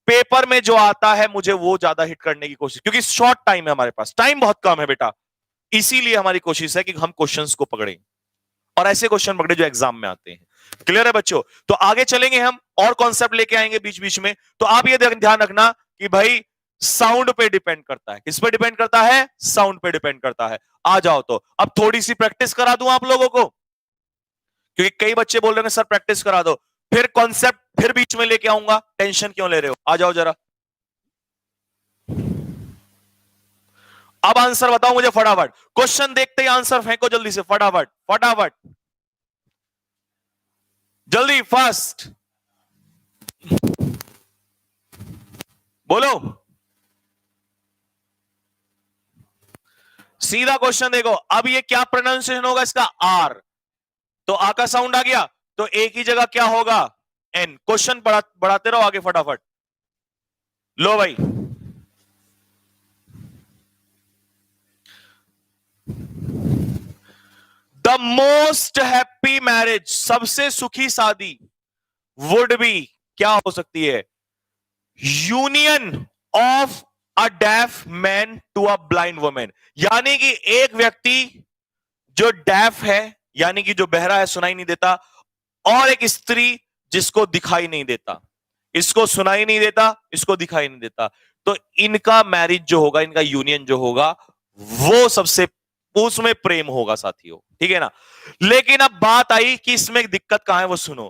पेपर में जो आता है मुझे वो ज्यादा हिट करने की कोशिश, क्योंकि शॉर्ट टाइम है हमारे पास, टाइम बहुत कम है बेटा। इसीलिए हमारी कोशिश है कि हम क्वेश्चंस को पकड़ें और ऐसे क्वेश्चन पकड़े जो एग्जाम में आते हैं। क्लियर है बच्चों? तो आगे चलेंगे हम और कॉन्सेप्ट लेके आएंगे बीच बीच में। तो आप ये ध्यान रखना कि भाई साउंड पे डिपेंड करता है। किस पे डिपेंड करता है? साउंड पे डिपेंड करता है। आ जाओ तो अब थोड़ी सी प्रैक्टिस करा दूं आप लोगों को, क्योंकि कई बच्चे बोल रहे हैं सर प्रैक्टिस करा दो, फिर कॉन्सेप्ट फिर बीच में लेके आऊंगा, टेंशन क्यों ले रहे हो? आ जाओ जरा। अब आंसर बताओ मुझे फटाफट। क्वेश्चन देखते ही आंसर फेंको जल्दी से, फटाफट फटाफट, जल्दी फास्ट बोलो। सीधा क्वेश्चन देखो। अब ये क्या प्रोनाउंसिएशन होगा इसका? आर। तो आ का साउंड आ गया, तो ए की जगह क्या होगा? एन। क्वेश्चन बढ़ाते रहो आगे फटाफट। लो भाई, द मोस्ट हैप्पी मैरिज, सबसे सुखी शादी, वुड बी क्या हो सकती है? Union of a deaf man to a blind women, यानी कि एक व्यक्ति जो डेफ है, यानी कि जो बहरा है, सुनाई नहीं देता, और एक स्त्री जिसको दिखाई नहीं देता, इसको सुनाई नहीं देता, इसको दिखाई नहीं देता, तो इनका मैरिज जो होगा, इनका यूनियन जो होगा, वो सबसे उसमें प्रेम होगा साथियों, ठीक है ना। लेकिन अब बात आई कि इसमें एक दिक्कत कहां है, वो सुनो।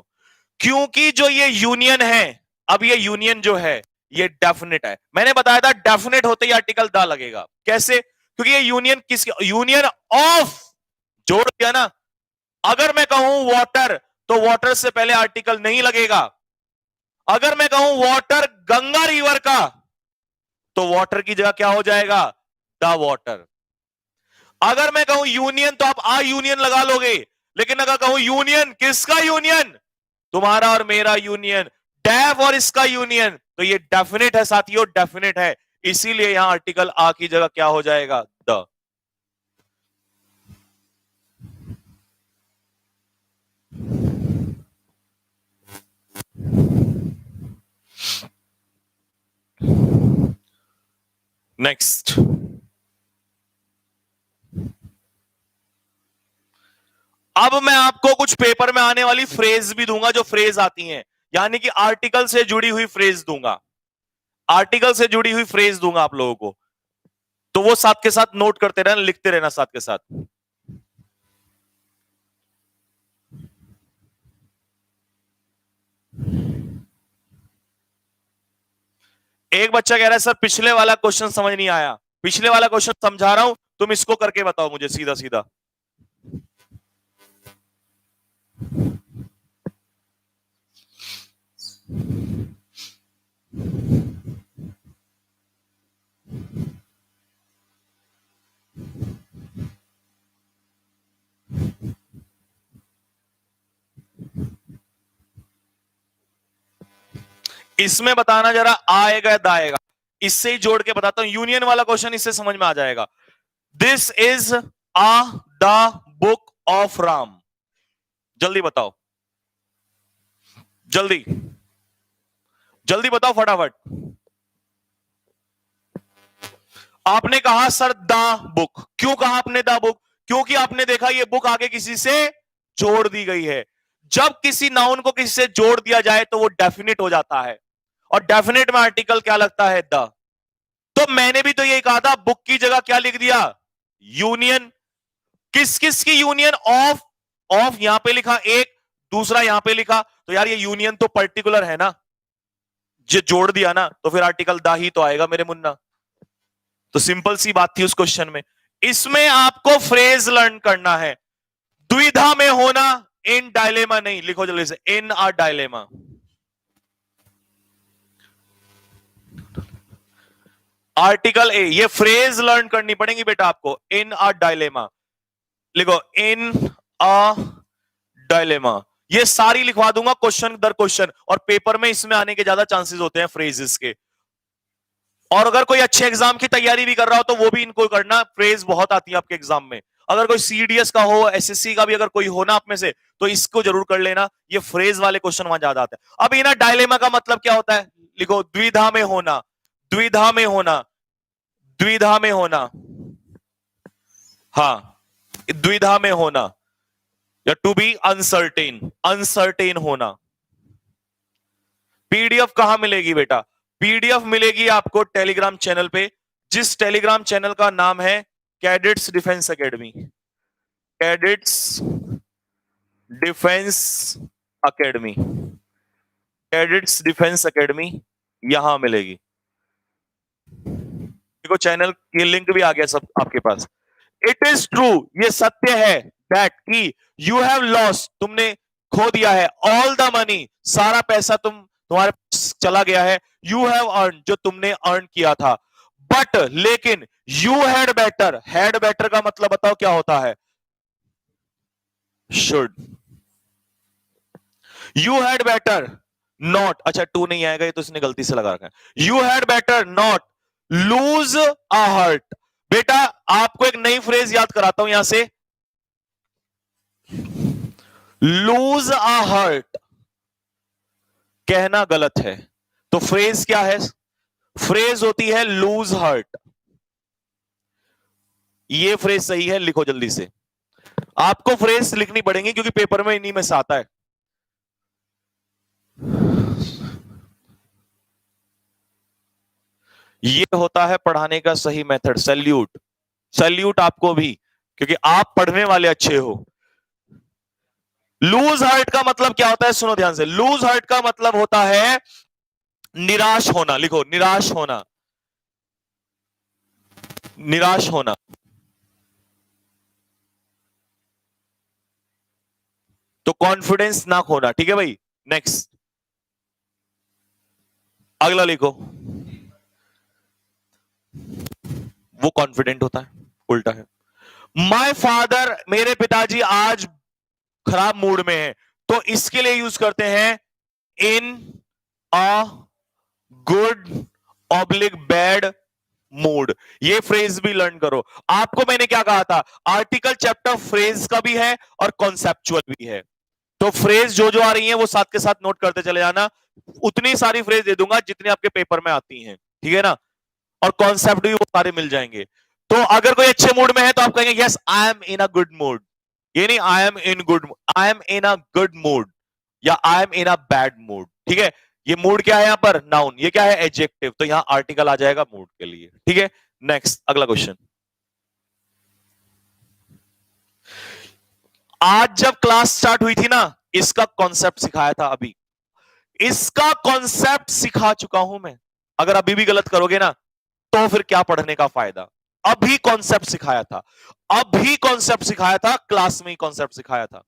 क्योंकि जो ये यूनियन है, अब ये यूनियन जो है ये डेफिनेट है। मैंने बताया था डेफिनेट होते ही आर्टिकल दा लगेगा। कैसे? क्योंकि ये यूनियन किस यूनियन ऑफ जोड़ दिया ना। अगर मैं कहूं वाटर तो वाटर से पहले आर्टिकल नहीं लगेगा। अगर मैं कहूं वाटर गंगा रिवर का तो वाटर की जगह क्या हो जाएगा? The water. अगर मैं कहूं यूनियन तो आप आ यूनियन लगा लोगे, लेकिन अगर कहूं यूनियन, किसका यूनियन? तुम्हारा और मेरा यूनियन, डेफ और इसका यूनियन, तो ये डेफिनेट है साथियों, डेफिनेट है। इसीलिए यहां आर्टिकल आ की जगह क्या हो जाएगा? द। नेक्स्ट, अब मैं आपको कुछ पेपर में आने वाली फ्रेज भी दूंगा, जो फ्रेज आती हैं, यानी कि आर्टिकल से जुड़ी हुई फ्रेज दूंगा, आर्टिकल से जुड़ी हुई फ्रेज दूंगा आप लोगों को। तो वो साथ के साथ नोट करते रहना, लिखते रहना साथ के साथ। एक बच्चा कह रहा है सर पिछले वाला क्वेश्चन समझ नहीं आया। पिछले वाला क्वेश्चन समझा रहा हूं, तुम इसको करके बताओ मुझे सीधा सीधा। इसमें बताना जरा आएगा या दाएगा, इससे ही जोड़ के बताता हूं। यूनियन वाला क्वेश्चन इससे समझ में आ जाएगा। This is a the book of Ram. जल्दी बताओ, जल्दी जल्दी बताओ फटाफट। आपने कहा सर द बुक, क्यों कहा आपने द बुक? क्योंकि आपने देखा ये बुक आगे किसी से जोड़ दी गई है। जब किसी नाउन को किसी से जोड़ दिया जाए तो वो डेफिनेट हो जाता है, और डेफिनेट में आर्टिकल क्या लगता है? द। तो मैंने भी तो यही कहा था, बुक की जगह क्या लिख दिया? यूनियन। किस किस की यूनियन? ऑफ। ऑफ यहां पे लिखा एक, दूसरा यहां पे लिखा, तो यार ये यूनियन तो पर्टिकुलर है ना, जो जोड़ दिया ना, तो फिर आर्टिकल दा ही तो आएगा मेरे मुन्ना। तो सिंपल सी बात थी उस क्वेश्चन में। इसमें आपको फ्रेज लर्न करना है। द्विधा में होना, इन डायलेमा नहीं, लिखो जल्दी से, इन अ डायलेमा। आर्टिकल ए, ये फ्रेज लर्न करनी पड़ेगी बेटा आपको। इन अ डायलेमा लिखो, इन अ डायलेमा। ये सारी लिखवा दूंगा क्वेश्चन दर क्वेश्चन, और पेपर में इसमें आने के ज्यादा चांसेस होते हैं फ्रेजेस के। और अगर कोई अच्छे एग्जाम की तैयारी भी कर रहा हो तो वो भी इनको करना, फ्रेज बहुत आती है आपके एग्जाम में। अगर कोई सीडीएस का हो, एसएससी का भी अगर कोई हो ना आप में से, तो इसको जरूर कर लेना, ये फ्रेज वाले क्वेश्चन वहां ज्यादा आते हैं। अब इना डायलेमा का मतलब क्या होता है? लिखो, द्विधा में होना, द्विधा में होना, द्विधा में होना। हाँ, द्विधा में होना, या टू बी अनसर्टेन, अनसर्टेन होना। पीडीएफ कहां मिलेगी बेटा? पीडीएफ मिलेगी आपको टेलीग्राम चैनल पे, जिस टेलीग्राम चैनल का नाम है cadets defence academy. Cadets defence academy, cadets defence academy यहां मिलेगी। देखो चैनल की लिंक भी आ गया सब आपके पास। इट इज ट्रू, ये सत्य है, दैट की यू हैव लॉस्ट, तुमने खो दिया है, ऑल द मनी, सारा पैसा तुम्हारे पास चला गया है, यू हैव अर्न, जो तुमने अर्न किया था, बट लेकिन you had better, had better का मतलब बताओ क्या होता है? Should. You had better not, अच्छा टू नहीं आएगा, ये तो इसने गलती से लगा रखा है। You had better not lose a hurt. बेटा आपको एक नई फ्रेज याद कराता हूं यहां से, लूज अ हर्ट। कहना गलत है। तो फ्रेज क्या है? फ्रेज होती है लूज हर्ट। ये फ्रेज सही है, लिखो जल्दी से। आपको फ्रेज लिखनी पड़ेंगी क्योंकि पेपर में इन्हीं में से आता है। ये होता है पढ़ाने का सही मेथड। सैल्यूट, सैल्यूट आपको भी, क्योंकि आप पढ़ने वाले अच्छे हो। लूज हार्ट का मतलब क्या होता है? सुनो ध्यान से। लूज हार्ट का मतलब होता है निराश होना। लिखो, निराश होना, निराश होना। तो कॉन्फिडेंस ना खोना। ठीक है भाई, नेक्स्ट, अगला लिखो। वो कॉन्फिडेंट होता है, उल्टा है। माय फादर, मेरे पिताजी आज खराब मूड में है, तो इसके लिए यूज करते हैं in a good oblique bad mood. ये फ्रेज भी लर्न करो। आपको मैंने क्या कहा था? आर्टिकल चैप्टर फ्रेज का भी है और कॉन्सेप्चुअल भी है। तो फ्रेज जो जो आ रही है वो साथ के साथ नोट करते चले जाना। उतनी सारी फ्रेज दे दूंगा जितनी आपके पेपर में आती हैं, ठीक है ना। और कॉन्सेप्ट भी वो सारे मिल जाएंगे। तो अगर कोई अच्छे मूड में है तो आप कहेंगे yes I am in a good mood. ये नहीं I am in good, I am in a good mood या I am in a bad mood. ठीक है, ये मूड क्या है यहां पर? नाउन। ये क्या है? एडजेक्टिव। तो यहां आर्टिकल आ जाएगा मूड के लिए। ठीक है, नेक्स्ट, अगला क्वेश्चन। आज जब क्लास स्टार्ट हुई थी ना, इसका कॉन्सेप्ट सिखाया था। अभी इसका कॉन्सेप्ट सिखा चुका हूं मैं। अगर अभी भी गलत करोगे ना तो फिर क्या पढ़ने का फायदा? अभी कॉन्सेप्ट सिखाया था, अभी कॉन्सेप्ट सिखाया था, क्लास में ही कॉन्सेप्ट सिखाया था।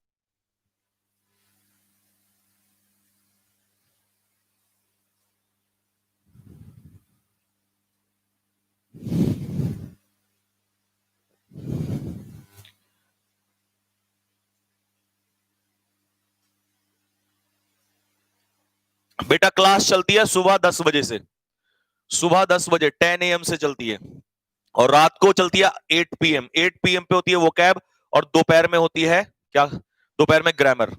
बेटा क्लास चलती है सुबह 10 बजे से, सुबह 10 बजे 10 AM से चलती है, और रात को चलती है 8 PM। 8 PM पे होती है वो कैब, और दोपहर में होती है क्या? दोपहर में ग्रामर।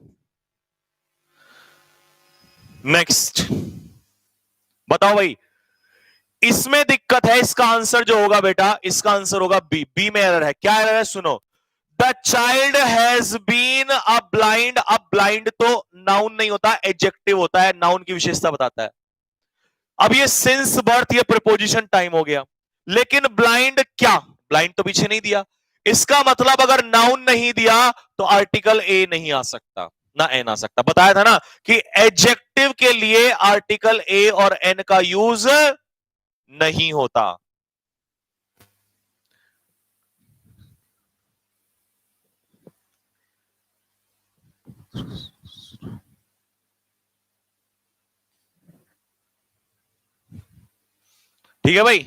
नेक्स्ट, बताओ भाई, इसमें दिक्कत है। इसका आंसर जो होगा बेटा, इसका आंसर होगा बी। बी में एरर है। क्या एरर है? सुनो, the child has been a blind. अब ब्लाइंड तो नाउन नहीं होता, एडजेक्टिव होता है, नाउन की विशेषता बताता है। अब ये सिंस बर्थ, ये प्रिपोजिशन टाइम हो गया, लेकिन ब्लाइंड क्या? ब्लाइंड तो पीछे नहीं दिया। इसका मतलब अगर नाउन नहीं दिया तो आर्टिकल ए नहीं आ सकता, ना एन आ सकता। बताया था ना कि एडजेक्टिव के लिए आर्टिकल ए और एन का यूज नहीं होता। ठीक है भाई,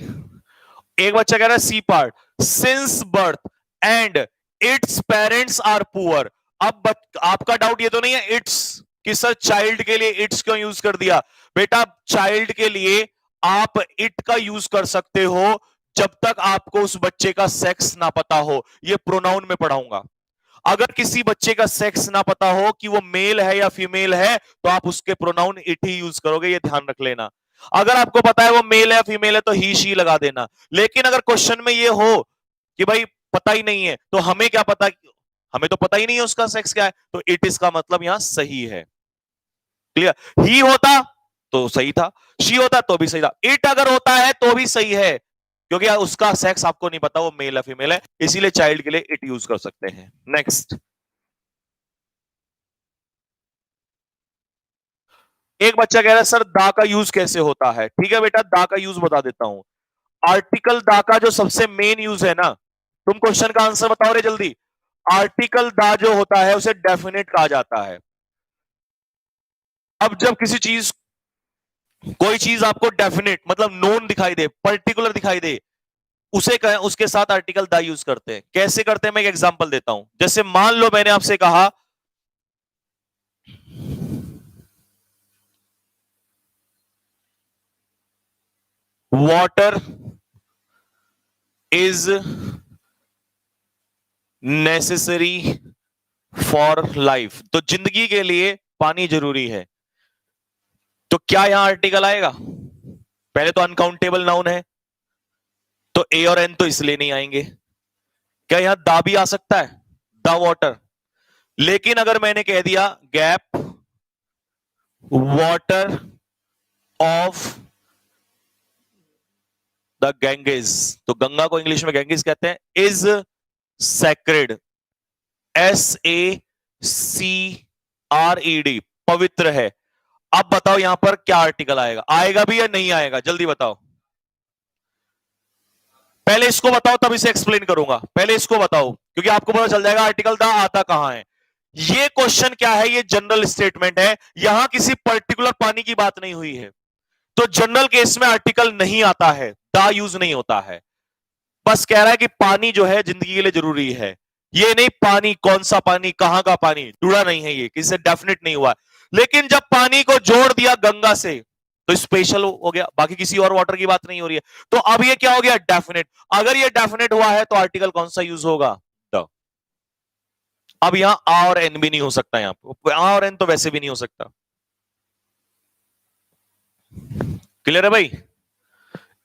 एक बच्चा कह रहा है C part, since birth and its parents are poor. अब आपका डाउट ये तो नहीं है इट्स कि सर चाइल्ड के लिए इट्स क्यों यूज कर दिया? बेटा चाइल्ड के लिए आप इट का यूज कर सकते हो जब तक आपको उस बच्चे का सेक्स ना पता हो। ये प्रोनाउन में पढ़ाऊंगा। अगर किसी बच्चे का सेक्स ना पता हो कि वो मेल है या फीमेल है, तो आप उसके प्रोनाउन इट ही यूज करोगे, ये ध्यान रख लेना। अगर आपको पता है वो मेल है फीमेल है तो ही शी लगा देना। लेकिन अगर क्वेश्चन में ये हो कि भाई पता ही नहीं है, तो हमें क्या पता, हमें तो पता ही नहीं है उसका सेक्स क्या है, तो इट इसका मतलब यहां सही है। क्लियर? ही होता तो सही था, शी होता तो भी सही था, इट अगर होता है तो भी सही है, क्योंकि उसका सेक्स आपको नहीं पता वो मेल है फीमेल है, इसीलिए चाइल्ड के लिए इट यूज कर सकते हैं। नेक्स्ट, एक बच्चा कह रहा है सर दा का यूज कैसे होता है? ठीक है बेटा, दा का यूज बता देता हूं। आर्टिकल दा का जो सबसे मेन यूज है ना, तुम क्वेश्चन का आंसर बताओ रे जल्दी। आर्टिकल दा जो होता है उसे डेफिनेट कहा जाता है। अब जब किसी चीज, कोई चीज आपको डेफिनेट मतलब नोन दिखाई दे, पर्टिकुलर दिखाई दे, उसे कहें, उसके साथ आर्टिकल दा यूज करते हैं। कैसे करते हैं मैं एक एग्जांपल देता हूं। जैसे मान लो मैंने आपसे कहा water is necessary for life, तो जिंदगी के लिए पानी जरूरी है। तो क्या यहां आर्टिकल आएगा? पहले तो अनकाउंटेबल नाउन है, तो ए और एन तो इसलिए नहीं आएंगे। क्या यहां दा भी आ सकता है? The water. लेकिन अगर मैंने कह दिया गैप वाटर ऑफ द गैंगेस, तो गंगा को इंग्लिश में गैंगेस कहते हैं, इज सैक्रेड, SACRED, पवित्र है। अब बताओ यहां पर क्या आर्टिकल आएगा? आएगा भी या नहीं आएगा? जल्दी बताओ। पहले इसको बताओ तब इसे एक्सप्लेन करूंगा। पहले इसको बताओ क्योंकि आपको पता चल जाएगा आर्टिकल दा आता कहां है। ये क्वेश्चन क्या है? ये जनरल स्टेटमेंट है, यहां किसी पर्टिकुलर पानी की बात नहीं हुई है। तो जनरल केस में आर्टिकल नहीं आता है, दा यूज नहीं होता है। बस कह रहा है कि पानी जो है जिंदगी के लिए जरूरी है। ये नहीं पानी कौन सा पानी, कहां का पानी, जुड़ा नहीं है, ये किसी से डेफिनेट नहीं हुआ। लेकिन जब पानी को जोड़ दिया गंगा से तो स्पेशल हो गया, बाकी किसी और वाटर की बात नहीं हो रही है। तो अब ये क्या हो गया? डेफिनेट। अगर ये डेफिनेट हुआ है तो आर्टिकल कौन सा यूज होगा? द। अब यहां आ और एन भी नहीं हो सकता, यहां आ और एन तो वैसे भी नहीं हो सकता। क्लियर है भाई?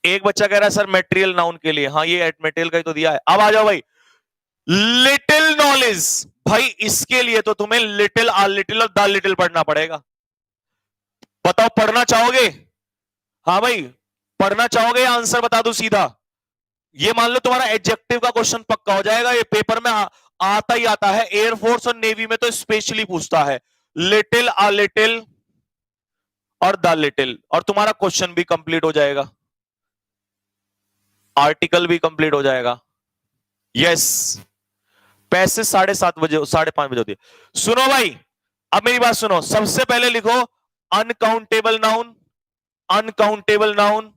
एक बच्चा कह रहा है सर मेटेरियल नाउन के लिए, हाँ ये मेटेरियल का ही तो दिया है। अब आ जाओ भाई, लिटिल नॉलेज। भाई इसके लिए तो तुम्हें लिटिल आ लिटिल और द लिटिल पढ़ना पड़ेगा। बताओ पढ़ना चाहोगे? हाँ भाई पढ़ना चाहोगे या आंसर बता दो सीधा? ये मान लो तुम्हारा एडजेक्टिव का क्वेश्चन पक्का हो जाएगा, ये पेपर में आता ही आता है। एयरफोर्स और नेवी में तो स्पेशली पूछता है लिटिल आ लिटिल और द लिटिल, और तुम्हारा क्वेश्चन भी कंप्लीट हो जाएगा, आर्टिकल भी कंप्लीट हो जाएगा। यस, पैसे 7:30 बजे 5:30 बजे होती है। सुनो भाई, अब मेरी बात सुनो। सबसे पहले लिखो uncountable noun, uncountable noun,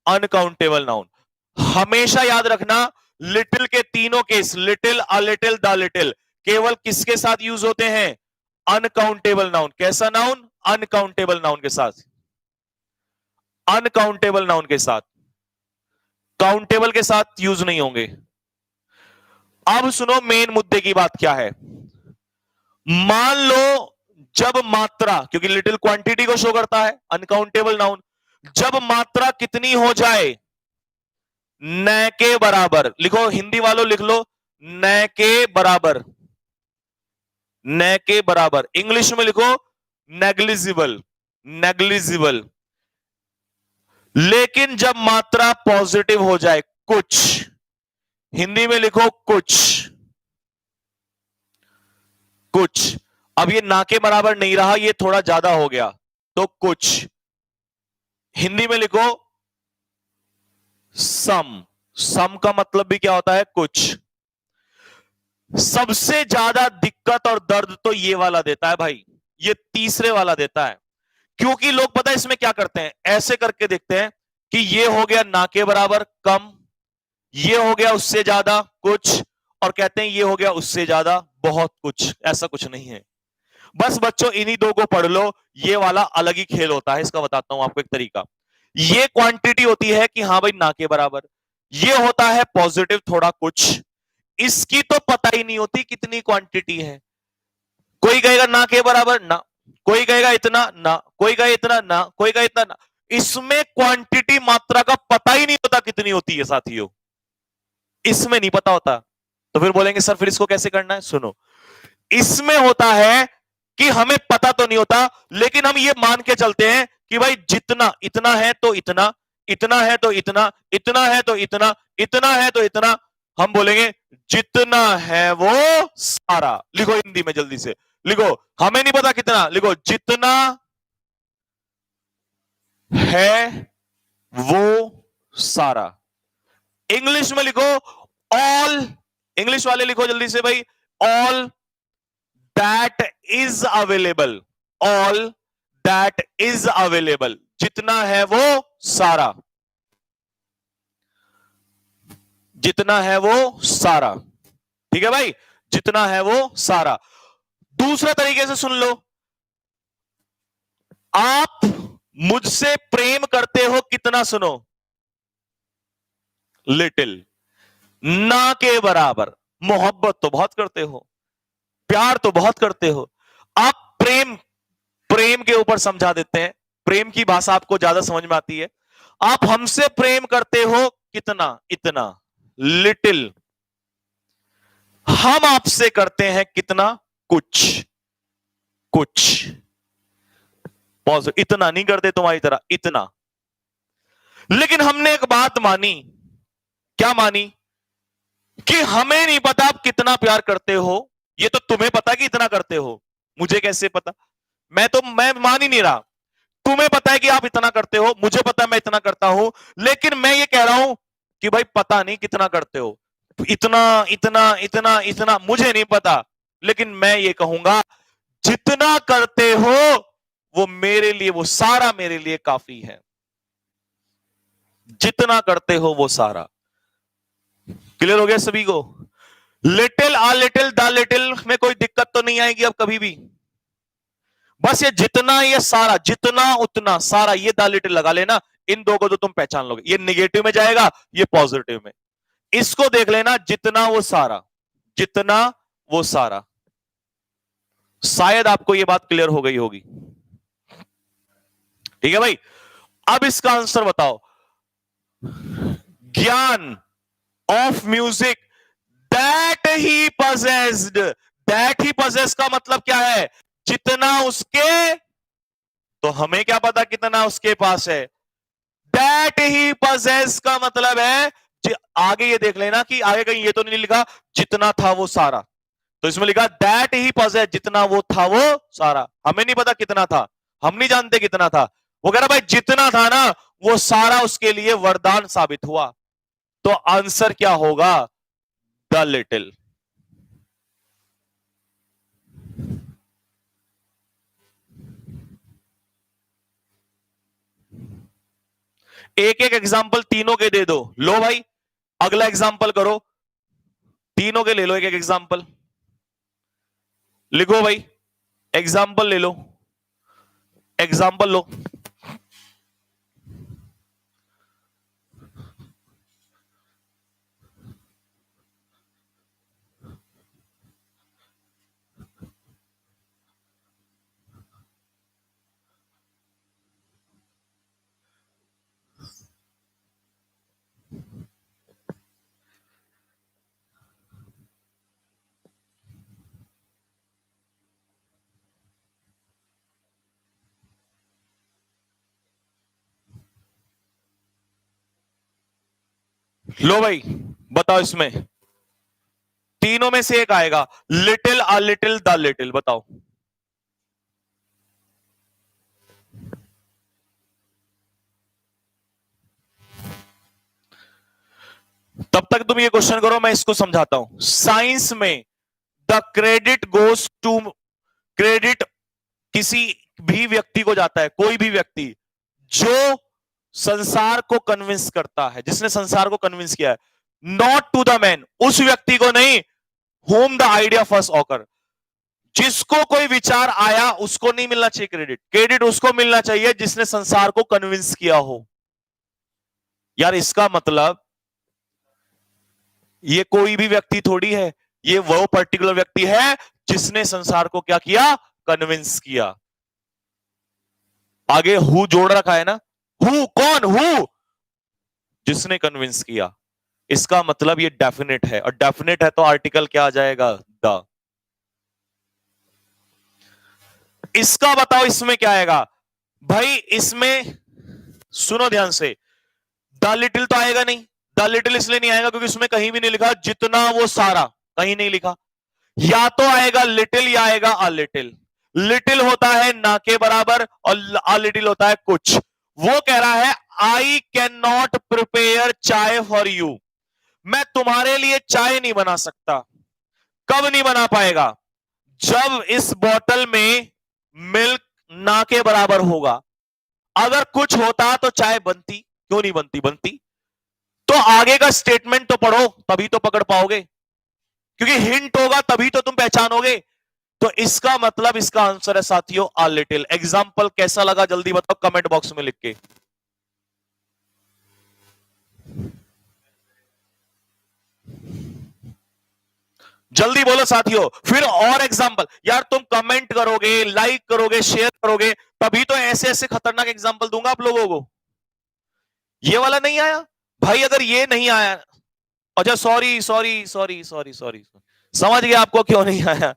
uncountable noun. हमेशा याद रखना लिटिल के तीनों case, little, a little, the little, केवल किसके साथ यूज होते हैं? Uncountable noun. कैसा नाउन? अनकाउंटेबल नाउन के साथ, अनकाउंटेबल नाउन के साथ, काउंटेबल के साथ यूज नहीं होंगे। अब सुनो मेन मुद्दे की बात क्या है। मान लो जब मात्रा, क्योंकि लिटिल क्वांटिटी को शो करता है अनकाउंटेबल नाउन, जब मात्रा कितनी हो जाए? न के बराबर। लिखो हिंदी वालों लिख लो, न के बराबर, न के बराबर। इंग्लिश में लिखो नेग्लिजिबल, नेग्लिजिबल। लेकिन जब मात्रा पॉजिटिव हो जाए, कुछ, हिंदी में लिखो कुछ, कुछ। अब ये ना के बराबर नहीं रहा, ये थोड़ा ज्यादा हो गया, तो कुछ। हिंदी में लिखो सम, सम का मतलब भी क्या होता है? कुछ। सबसे ज्यादा दिक्कत और दर्द तो ये वाला देता है भाई, ये तीसरे वाला देता है। क्योंकि लोग पता है इसमें क्या करते हैं, ऐसे करके देखते हैं कि ये हो गया ना के बराबर कम, ये हो गया उससे ज्यादा कुछ, और कहते हैं ये हो गया उससे ज्यादा बहुत कुछ। ऐसा कुछ नहीं है। बस बच्चों इन्हीं दो को पढ़ लो, ये वाला अलग ही खेल होता है। इसका बताता हूं आपको एक तरीका। ये क्वांटिटी होती है कि हाँ भाई ना के बराबर, ये होता है पॉजिटिव थोड़ा कुछ, इसकी तो पता ही नहीं होती कितनी क्वांटिटी है। कोई कहेगा ना के बराबर ना, कोई कहेगा इतना ना, कोई कहे इतना ना, कोई कहे इतना ना। इसमें क्वांटिटी मात्रा का पता ही नहीं होता कितनी होती है साथियों, इसमें नहीं पता होता। तो फिर बोलेंगे सर फिर इसको कैसे करना है? सुनो, इसमें होता है कि हमें पता तो नहीं होता, लेकिन हम ये मान के चलते हैं कि भाई जितना, इतना है तो इतना, इतना है तो इतना, इतना है तो इतना, इतना है तो इतना। हम बोलेंगे जितना है वो सारा। लिखो हिंदी में जल्दी से लिखो, हमें नहीं पता कितना, लिखो जितना है वो सारा। इंग्लिश में लिखो ऑल, इंग्लिश वाले लिखो जल्दी से भाई, all that is available, all that is available. जितना है वो सारा, जितना है वो सारा। ठीक है भाई, जितना है वो सारा। दूसरे तरीके से सुन लो, आप मुझसे प्रेम करते हो कितना? सुनो, लिटिल, ना के बराबर। मोहब्बत तो बहुत करते हो, प्यार तो बहुत करते हो। आप प्रेम, प्रेम के ऊपर समझा देते हैं प्रेम की भाषा आपको ज्यादा समझ में आती है। आप हमसे प्रेम करते हो कितना, इतना, लिटिल। हम आपसे करते हैं कितना, कुछ, कुछ। पॉज, इतना नहीं करते तुम्हारी तरह, इतना। लेकिन हमने एक बात मानी, क्या मानी? कि हमें नहीं पता आप कितना प्यार करते हो। ये तो तुम्हें पता कि इतना करते हो, मुझे कैसे पता? मैं मान ही नहीं रहा। तुम्हें पता है कि आप इतना करते हो, मुझे पता है मैं इतना करता हूं, लेकिन मैं ये कह रहा हूं कि भाई पता नहीं कितना करते हो। इतना, इतना, इतना, इतना मुझे नहीं पता, लेकिन मैं ये कहूंगा जितना करते हो वो मेरे लिए, वो सारा मेरे लिए काफी है। जितना करते हो वो सारा। क्लियर हो गया सभी को? Little, uh little, the little में कोई दिक्कत तो नहीं आएगी अब कभी भी। बस ये जितना, ये सारा, जितना उतना सारा, ये द लिटिल लगा लेना। इन दो को तो तुम पहचान लोगे, ये निगेटिव में जाएगा, ये पॉजिटिव में। इसको देख लेना, जितना वो सारा, जितना वो सारा। शायद आपको ये बात क्लियर हो गई होगी। ठीक है भाई? अब इसका आंसर बताओ। ज्ञान of music that he possessed. That he possess का मतलब क्या है? जितना उसके, तो हमें क्या पता कितना उसके पास है। दैट ही पजेस का मतलब है, आगे ये देख लेना कि आगे कहीं ये तो नहीं लिखा जितना था वो सारा, तो इसमें लिखा दैट ही पजेस, जितना वो था वो सारा। हमें नहीं पता कितना था, हम नहीं जानते कितना था। वो कह रहा भाई जितना था ना वो सारा उसके लिए वरदान साबित हुआ। तो आंसर क्या होगा? The little. एक एक एग्जाम्पल तीनों के दे दो। लो भाई, अगला एग्जाम्पल करो, तीनों के ले लो एक एक एग्जाम्पल। लिखो भाई, एग्जाम्पल ले लो, एग्जाम्पल लो। लो भाई, बताओ इसमें तीनों में से एक आएगा, little, a little, the little. बताओ। तब तक तुम ये क्वेश्चन करो, मैं इसको समझाता हूं। साइंस में the credit goes to, credit किसी भी व्यक्ति को जाता है, कोई भी व्यक्ति जो संसार को कन्विंस करता है, जिसने संसार को कन्विंस किया है। नॉट टू द मैन, उस व्यक्ति को नहीं, home the idea first occur. जिसको कोई विचार आया उसको नहीं मिलना चाहिए क्रेडिट, क्रेडिट उसको मिलना चाहिए जिसने संसार को कन्विंस किया हो। यार इसका मतलब ये कोई भी व्यक्ति थोड़ी है, ये वो पर्टिकुलर व्यक्ति है जिसने संसार को क्या किया? कन्विंस किया। आगे हु जोड़ रखा है ना, हु, कौन? हु, जिसने कन्विंस किया। इसका मतलब ये डेफिनेट है, और डेफिनेट है तो आर्टिकल क्या आ जाएगा? द। इसका बताओ इसमें क्या आएगा भाई? इसमें सुनो ध्यान से, द लिटिल तो आएगा नहीं। द लिटिल इसलिए नहीं आएगा क्योंकि उसमें कहीं भी नहीं लिखा जितना वो सारा, कहीं नहीं लिखा। या तो आएगा लिटिल या आएगा अ लिटिल। लिटिल होता है ना के बराबर और अ लिटिल होता है कुछ। वो कह रहा है आई कैन नॉट प्रिपेयर चाय फॉर यू। मैं तुम्हारे लिए चाय नहीं बना सकता। कब नहीं बना पाएगा? जब इस बोतल में मिल्क ना के बराबर होगा। अगर कुछ होता तो चाय बनती, क्यों नहीं बनती? बनती। तो आगे का स्टेटमेंट तो पढ़ो, तभी तो पकड़ पाओगे, क्योंकि हिंट होगा तभी तो तुम पहचानोगे। तो इसका मतलब इसका आंसर है साथियों अ लिटिल। एग्जाम्पल कैसा लगा जल्दी बताओ कमेंट बॉक्स में लिख के। जल्दी बोलो साथियों। फिर और एग्जांपल, यार तुम कमेंट करोगे, लाइक करोगे, शेयर करोगे, तभी तो ऐसे ऐसे खतरनाक एग्जांपल दूंगा आप लोगों को। ये वाला नहीं आया भाई, अगर ये नहीं आया, अच्छा sorry sorry sorry sorry sorry, समझ गया आपको क्यों नहीं आया।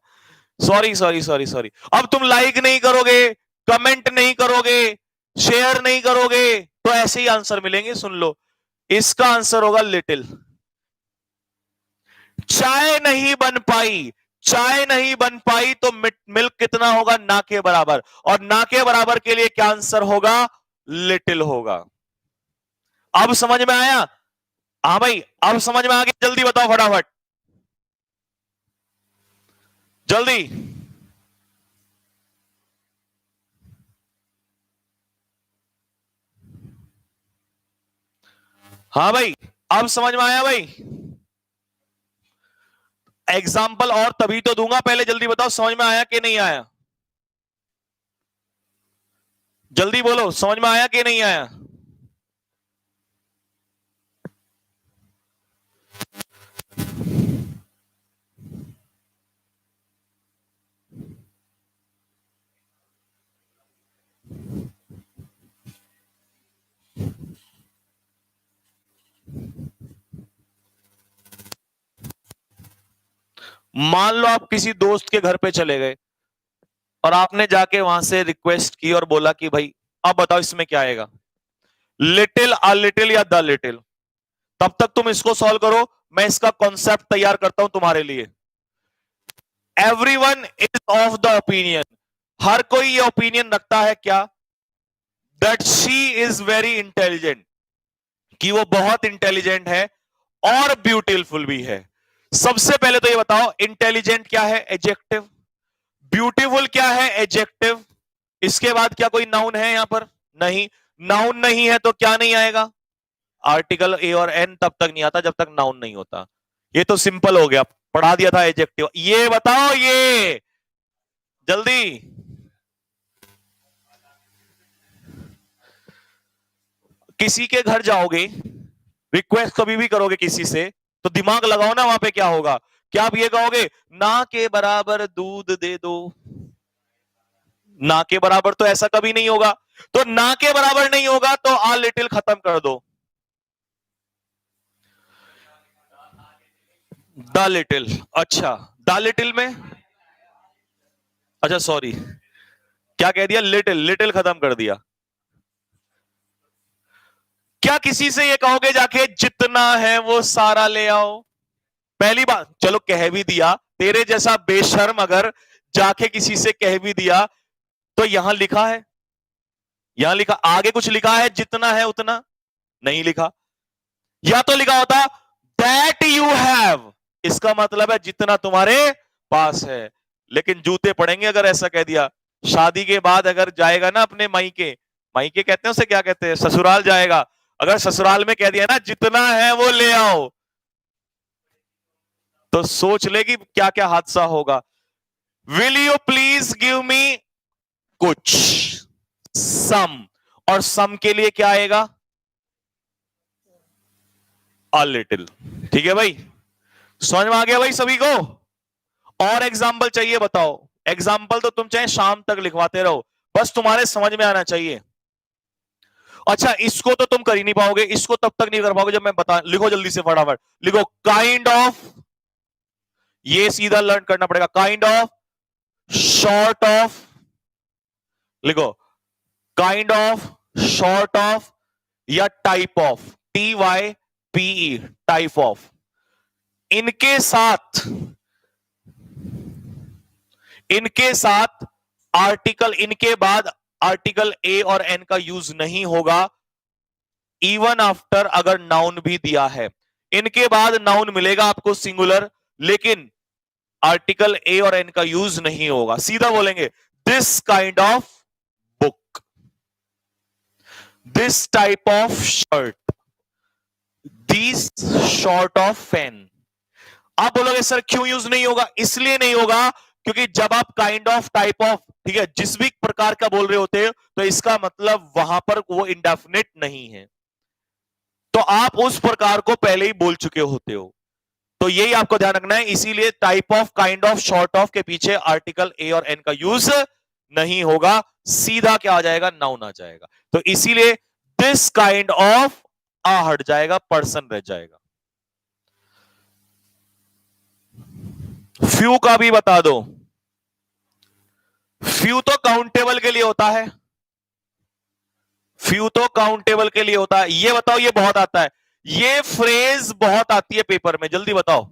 Sorry sorry sorry sorry. अब तुम लाइक नहीं करोगे, कमेंट नहीं करोगे, शेयर नहीं करोगे, तो ऐसे ही आंसर मिलेंगे। सुन लो, इसका आंसर होगा लिटिल। चाय नहीं बन पाई, चाय नहीं बन पाई तो मिल्क कितना होगा? ना के बराबर। और ना के बराबर के लिए क्या आंसर होगा? लिटिल होगा। अब समझ में आया? हाँ भाई, अब समझ में आ गया? जल्दी बताओ फटाफट, जल्दी। हाँ भाई, अब समझ में आया भाई? एग्जाम्पल और तभी तो दूंगा, पहले जल्दी बताओ समझ में आया कि नहीं आया? जल्दी बोलो, समझ में आया कि नहीं आया? मान लो आप किसी दोस्त के घर पे चले गए और आपने जाके वहां से रिक्वेस्ट की और बोला कि भाई अब बताओ इसमें क्या आएगा, लिटिल, अ लिटिल या द लिटिल। तब तक तुम इसको सॉल्व करो, मैं इसका कॉन्सेप्ट तैयार करता हूं तुम्हारे लिए। Everyone is of the opinion, हर कोई ये ओपिनियन रखता है क्या? That she is very intelligent, कि वो बहुत इंटेलिजेंट है और ब्यूटीफुल भी है। सबसे पहले तो ये बताओ, इंटेलिजेंट क्या है? एडजेक्टिव। ब्यूटीफुल क्या है? एडजेक्टिव। इसके बाद क्या कोई नाउन है यहां पर? नहीं। नाउन नहीं है तो क्या नहीं आएगा? आर्टिकल ए और एन तब तक नहीं आता जब तक नाउन नहीं होता। ये तो सिंपल हो गया, पढ़ा दिया था एडजेक्टिव। ये बताओ, ये जल्दी। किसी के घर जाओगे, रिक्वेस्ट कभी भी करोगे किसी से, तो दिमाग लगाओ ना, वहां पे क्या होगा? क्या आप ये कहोगे ना के बराबर दूध दे दो? ना के बराबर तो ऐसा कभी नहीं होगा। तो ना के बराबर नहीं होगा तो आ लिटिल खत्म कर दो, द लिटिल। अच्छा, द लिटिल में, अच्छा सॉरी, क्या कह दिया? लिटिल, लिटिल खत्म कर दिया। क्या किसी से ये कहोगे जाके जितना है वो सारा ले आओ? पहली बात, चलो कह भी दिया, तेरे जैसा बेशर्म अगर जाके किसी से कह भी दिया, तो यहां लिखा है, यहां लिखा, आगे कुछ लिखा है जितना है उतना? नहीं लिखा। या तो लिखा होता दैट यू हैव, इसका मतलब है जितना तुम्हारे पास है। लेकिन जूते पड़ेंगे अगर ऐसा कह दिया। शादी के बाद अगर जाएगा ना अपने मायके, मायके कहते हैं उसे, क्या कहते हैं, ससुराल जाएगा, अगर ससुराल में कह दिया ना जितना है वो ले आओ, तो सोच ले कि क्या क्या हादसा होगा। Will you please give me कुछ, सम, और सम के लिए क्या आएगा? A little. ठीक है भाई, समझ में आ गया भाई सभी को? और एग्जाम्पल चाहिए बताओ? एग्जाम्पल तो तुम चाहे शाम तक लिखवाते रहो, बस तुम्हारे समझ में आना चाहिए। अच्छा, इसको तो तुम कर ही नहीं पाओगे, इसको तब तक नहीं कर पाओगे जब मैं बता, लिखो जल्दी से फटाफट, लिखो काइंड ऑफ, ये सीधा लर्न करना पड़ेगा, काइंड ऑफ, शॉर्ट ऑफ, लिखो काइंड ऑफ, शॉर्ट ऑफ, या type of, TYPE, type of. इनके साथ, इनके साथ आर्टिकल, इनके बाद आर्टिकल ए और एन का यूज नहीं होगा, इवन आफ्टर अगर नाउन भी दिया है। इनके बाद नाउन मिलेगा आपको सिंगुलर, लेकिन आर्टिकल ए और एन का यूज नहीं होगा। सीधा बोलेंगे this kind of book, this type of shirt, this short of fan. आप बोलोगे सर क्यों यूज नहीं होगा? इसलिए नहीं होगा क्योंकि जब आप काइंड ऑफ, टाइप ऑफ, ठीक है, जिस भी प्रकार का बोल रहे होते हो, तो इसका मतलब वहां पर वो इंडेफिनिट नहीं है, तो आप उस प्रकार को पहले ही बोल चुके होते हो। तो यही आपको ध्यान रखना है, इसीलिए type of, kind of, short of के पीछे आर्टिकल ए और एन का यूज नहीं होगा, सीधा क्या आ जाएगा, नाउन आ जाएगा। तो इसीलिए दिस काइंड ऑफ आ हट जाएगा, पर्सन रह जाएगा। फ्यू का भी बता दो। फ्यू तो काउंटेबल के लिए होता है, फ्यू तो काउंटेबल के लिए होता है। ये बताओ, ये बहुत आता है, ये फ्रेज बहुत आती है पेपर में, जल्दी बताओ।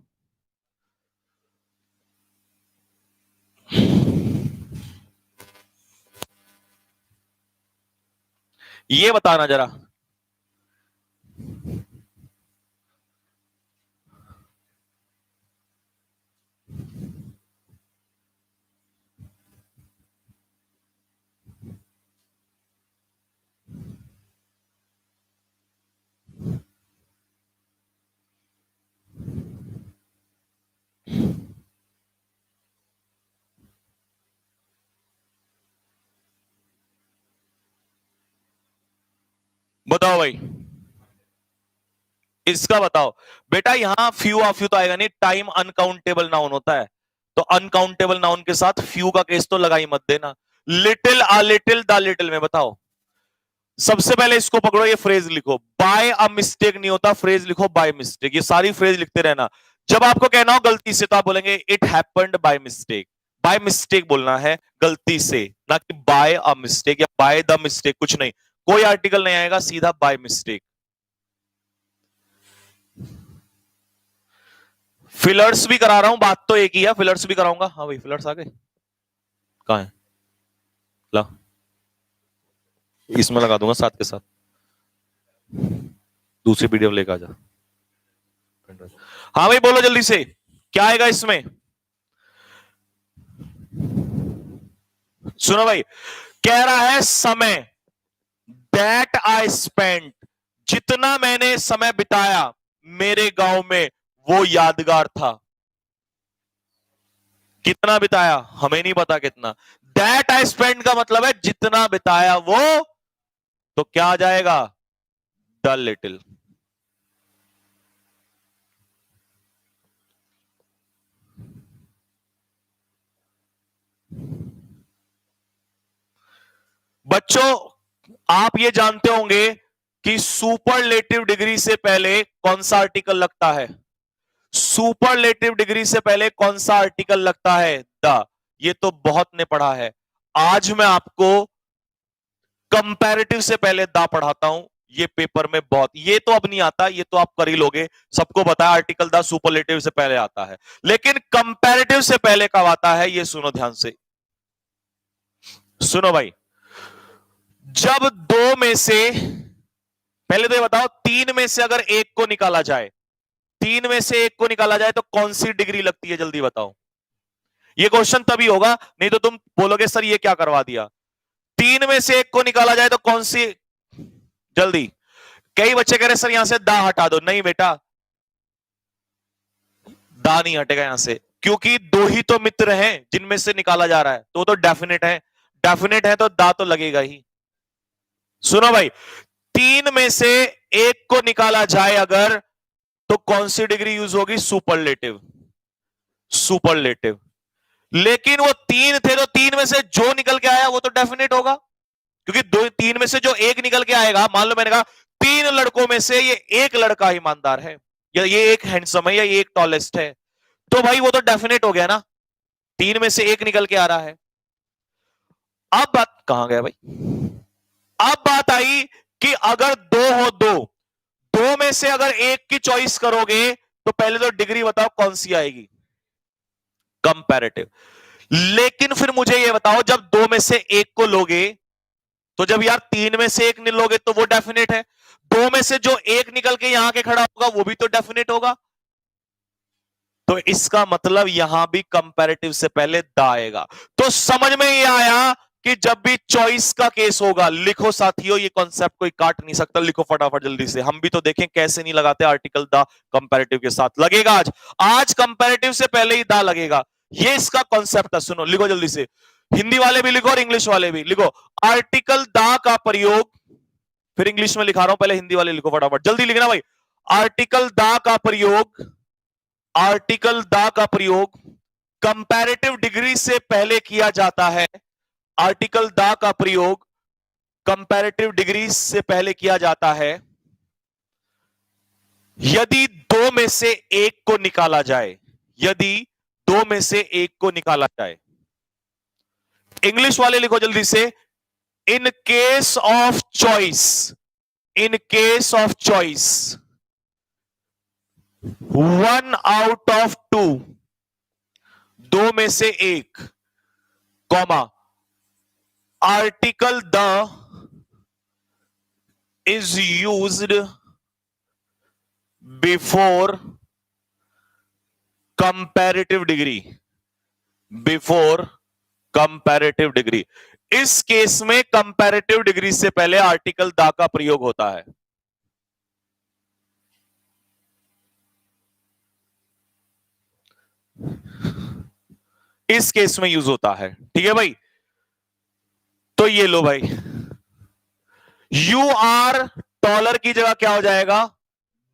ये बताना जरा। बताओ भाई, इसका बताओ बेटा। यहां फ्यू ऑफ फ्यू तो आएगा नहीं, टाइम अनकाउंटेबल नाउन होता है, तो अनकाउंटेबल नाउन के साथ फ्यू का केस तो लगा ही मत देना। Little, uh little, the little में बताओ। सबसे पहले इसको पकड़ो, ये फ्रेज लिखो, बाय अ मिस्टेक नहीं होता, फ्रेज लिखो बाय मिस्टेक, ये सारी फ्रेज लिखते रहना। जब आपको कहना हो गलती से, तो आप बोलेंगे it happened by mistake. By mistake बोलना है, गलती से, ना कि बाय अ मिस्टेक या बाय द मिस्टेक, कुछ नहीं, कोई आर्टिकल नहीं आएगा, सीधा बाय मिस्टेक। फिलर्स भी करा रहा हूं, बात तो एक ही है, फिलर्स भी कराऊंगा। हाँ भाई, फिलर्स आ गए, कहां है, ला, इसमें लगा दूंगा साथ के साथ, दूसरी पीडीएफ लेकर आ जा। हाँ भाई बोलो जल्दी से, क्या आएगा इसमें। सुनो भाई, कह रहा है समय, दैट आई स्पेंट, जितना मैंने समय बिताया मेरे गांव में वो यादगार था। कितना बिताया हमें नहीं पता कितना, दैट आई स्पेंड का मतलब है जितना बिताया वो, तो क्या आ जाएगा, द लिटिल। बच्चों आप ये जानते होंगे कि सुपरलेटिव डिग्री से पहले कौन सा आर्टिकल लगता है, सुपरलेटिव डिग्री से पहले कौन सा आर्टिकल लगता है, द। ये तो बहुत ने पढ़ा है। आज मैं आपको कंपैरेटिव से पहले द पढ़ाता हूं, ये पेपर में बहुत, ये तो अब नहीं आता, ये तो आप कर ही लोगे, सबको पता है आर्टिकल द सुपरलेटिव से पहले आता है, लेकिन कंपैरेटिव से पहले कब आता है, ये सुनो ध्यान से। सुनो भाई, जब दो में से, पहले तो ये बताओ, तीन में से अगर एक को निकाला जाए, तीन में से एक को निकाला जाए तो कौन सी डिग्री लगती है, जल्दी बताओ। ये क्वेश्चन तभी होगा, नहीं तो तुम बोलोगे सर ये क्या करवा दिया। तीन में से एक को निकाला जाए तो कौन सी, जल्दी। कई बच्चे कह रहे सर यहां से दा हटा दो, नहीं बेटा, दा नहीं हटेगा यहां से, क्योंकि दो ही तो मित्र हैं जिनमें से निकाला जा रहा है, तो डेफिनेट है, डेफिनेट है तो दा तो लगेगा ही। सुनो भाई, तीन में से एक को निकाला जाए अगर, तो कौन सी डिग्री यूज होगी, सुपरलेटिव, सुपरलेटिव। लेकिन वो तीन थे, तो तीन में से जो निकल के आया वो तो डेफिनेट होगा, क्योंकि दो, तीन में से जो एक निकल के आएगा, मान लो मैंने कहा तीन लड़कों में से ये एक लड़का ईमानदार है, या ये एक हैंडसम है, या ये एक टॉलेस्ट है, तो भाई वो तो डेफिनेट हो गया ना, तीन में से एक निकल के आ रहा है। अब बात कहां गया भाई, अब बात आई कि अगर दो हो, दो, दो में से अगर एक की चॉइस करोगे, तो पहले तो डिग्री बताओ कौन सी आएगी, कंपैरेटिव। लेकिन फिर मुझे यह बताओ, जब दो में से एक को लोगे, तो जब यार तीन में से एक नहीं लोगे तो वो डेफिनेट है, दो में से जो एक निकल के यहां के खड़ा होगा वो भी तो डेफिनेट होगा, तो इसका मतलब यहां भी कंपैरेटिव से पहले दा आएगा। तो समझ में ये आया कि जब भी चॉइस का केस होगा, लिखो साथियों, ये कॉन्सेप्ट कोई काट नहीं सकता, लिखो फटाफट जल्दी से, हम भी तो देखें कैसे नहीं लगाते आर्टिकल दा कंपैरेटिव के साथ, लगेगा आज, आज कंपैरेटिव से पहले ही दा लगेगा, ये इसका कॉन्सेप्ट है। सुनो, लिखो जल्दी से, हिंदी वाले भी लिखो और इंग्लिश वाले भी लिखो, आर्टिकल दा का प्रयोग, फिर इंग्लिश में लिखा रहा हूं, पहले हिंदी वाले लिखो फटाफट, जल्दी लिखना भाई। आर्टिकल दा का प्रयोग आर्टिकल द का प्रयोग कंपैरेटिव डिग्री से पहले किया जाता है। आर्टिकल द का प्रयोग कंपैरेटिव डिग्री से पहले किया जाता है यदि दो में से एक को निकाला जाए। यदि दो में से एक को निकाला जाए। इंग्लिश वाले लिखो जल्दी से, in case of choice, in case of choice 1 out of 2, दो में से एक, comma, article the is used before comparative degree, before comparative degree. इस केस में कंपैरेटिव डिग्री से पहले आर्टिकल द का प्रयोग होता है। इस केस में यूज होता है, ठीक है भाई। तो ये लो भाई, यू आर टॉलर की जगह क्या हो जाएगा,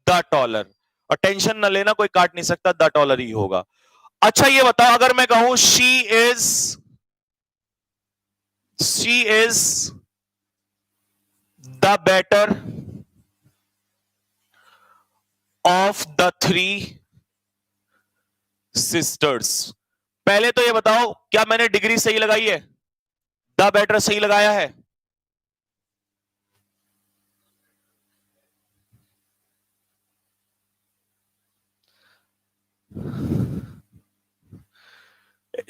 द टॉलर। और टेंशन न लेना, कोई काट नहीं सकता, द टॉलर ही होगा। अच्छा ये बताओ, अगर मैं कहूं she is the better of the 3 sisters. पहले तो ये बताओ, क्या मैंने डिग्री सही लगाई है, द बेटर सही लगाया है?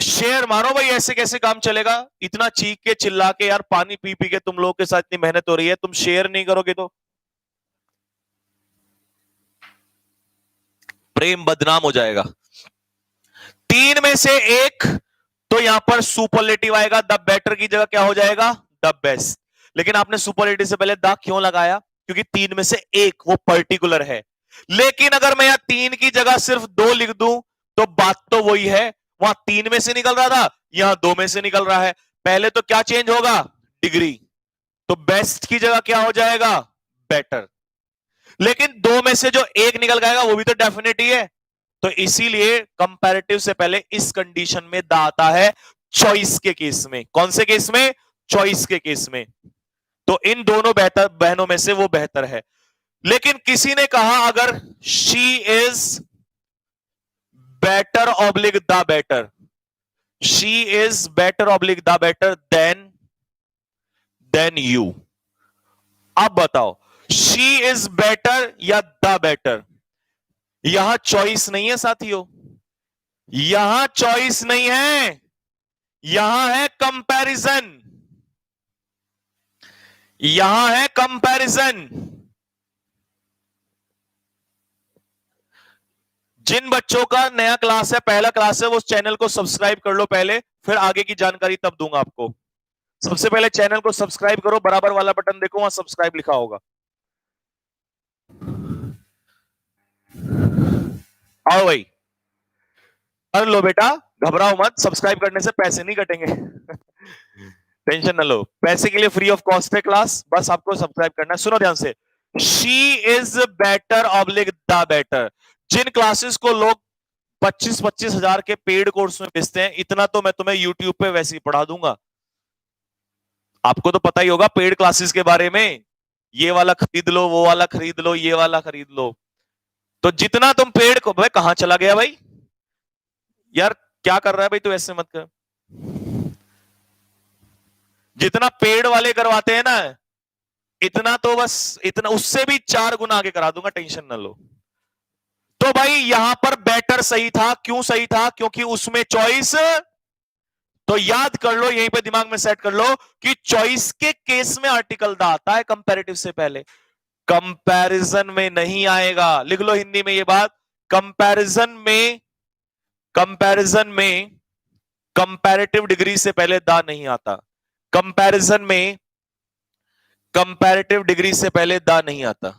शेयर मारो भाई, ऐसे कैसे काम चलेगा? इतना चीख के चिल्ला के यार, पानी पी पी के तुम लोगों के साथ इतनी मेहनत हो रही है, तुम शेयर नहीं करोगे तो प्रेम बदनाम हो जाएगा। 3 में से एक, तो यहां पर सुपरलेटिव आएगा, द बेटर की जगह क्या हो जाएगा, द बेस्ट। लेकिन आपने सुपरलेटिव से पहले द क्यों लगाया? क्योंकि 3 में से एक वो पर्टिकुलर है। लेकिन अगर मैं यहां 3 की जगह सिर्फ 2 लिख दूं तो बात तो वही है, वहां 3 में से निकल रहा था, यहां 2 में से निकल रहा है। पहले तो क्या चेंज होगा, डिग्री। तो बेस्ट की जगह क्या हो जाएगा, बेटर। लेकिन 2 में से जो एक निकल जाएगा वो भी तो डेफिनेट ही है। तो इसीलिए कंपैरेटिव से पहले इस कंडीशन में द आता है, चॉइस के केस में। कौन से केस में, चॉइस के केस में। तो इन दोनों बेहतर बहनों में से वो बेहतर है। लेकिन किसी ने कहा अगर she is better oblique the better, she is better oblique the better than you. अब बताओ, शी इज बेटर या द बेटर? यहां चॉइस नहीं है साथियों, यहां चॉइस नहीं है, यहां है कंपैरिजन, यहां है कंपैरिजन। जिन बच्चों का नया क्लास है, पहला क्लास है, वो उस चैनल को सब्सक्राइब कर लो पहले, फिर आगे की जानकारी तब दूंगा आपको। सबसे पहले चैनल को सब्सक्राइब करो, बराबर वाला बटन देखो, वहां सब्सक्राइब लिखा होगा। आओ भाई, कर लो बेटा, घबराओ मत, सब्सक्राइब करने से पैसे नहीं कटेंगे। टेंशन ना लो, पैसे के लिए फ्री ऑफ कॉस्ट है क्लास, बस आपको सब्सक्राइब करना है। सुनो ध्यान से, she is better oblique the better. जिन क्लासेस को लोग 25-25 हजार के पेड कोर्स में बेचते हैं, इतना तो मैं तुम्हें यूट्यूब पे वैसे ही पढ़ा दूंगा। आपको तो पता ही होगा पेड क्लासेस के बारे में, ये वाला खरीद लो, वो वाला खरीद लो, ये वाला खरीद लो। तो जितना तुम पेड को, भाई कहां चला गया भाई यार, क्या कर रहा है भाई तू, ऐसे मत कर। जितना पेड वाले करवाते हैं ना, इतना तो बस, इतना उससे भी 4 गुना आगे करा दूंगा, टेंशन ना लो। तो भाई यहां पर बेटर सही था, क्यों सही था? क्योंकि उसमें चॉइस, तो याद कर लो, यहीं पे दिमाग में सेट कर लो कि चॉइस के केस में आर्टिकल द आता है कंपैरेटिव से पहले, कंपैरिजन में नहीं आएगा। लिख लो हिंदी में ये बात, कंपैरिजन में, कंपैरिजन में कंपैरेटिव डिग्री से पहले द नहीं आता। कंपैरिजन में कंपैरेटिव डिग्री से पहले द नहीं आता।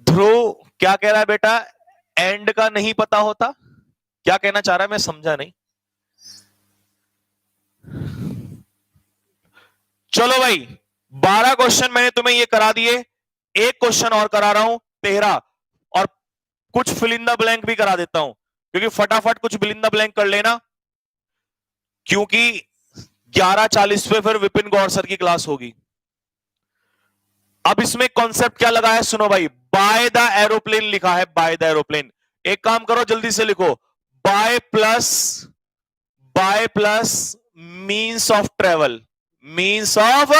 ध्रुव क्या कह रहा है बेटा, एंड का नहीं पता होता? क्या कहना चाह रहा है, मैं समझा नहीं। चलो भाई, 12 क्वेश्चन मैंने तुम्हें ये करा दिए। एक क्वेश्चन और करा रहा हूं 13 और कुछ फिल इन द ब्लैंक भी करा देता हूं, क्योंकि फटाफट कुछ फिल इन द ब्लैंक कर लेना, क्योंकि 11:40 पे फिर विपिन गौर सर की क्लास होगी। अब इसमें कॉन्सेप्ट क्या लगा है सुनो भाई, बाय द एरोप्लेन लिखा है, बाय द एरोप्लेन। एक काम करो जल्दी से लिखो, by plus means of travel, means of,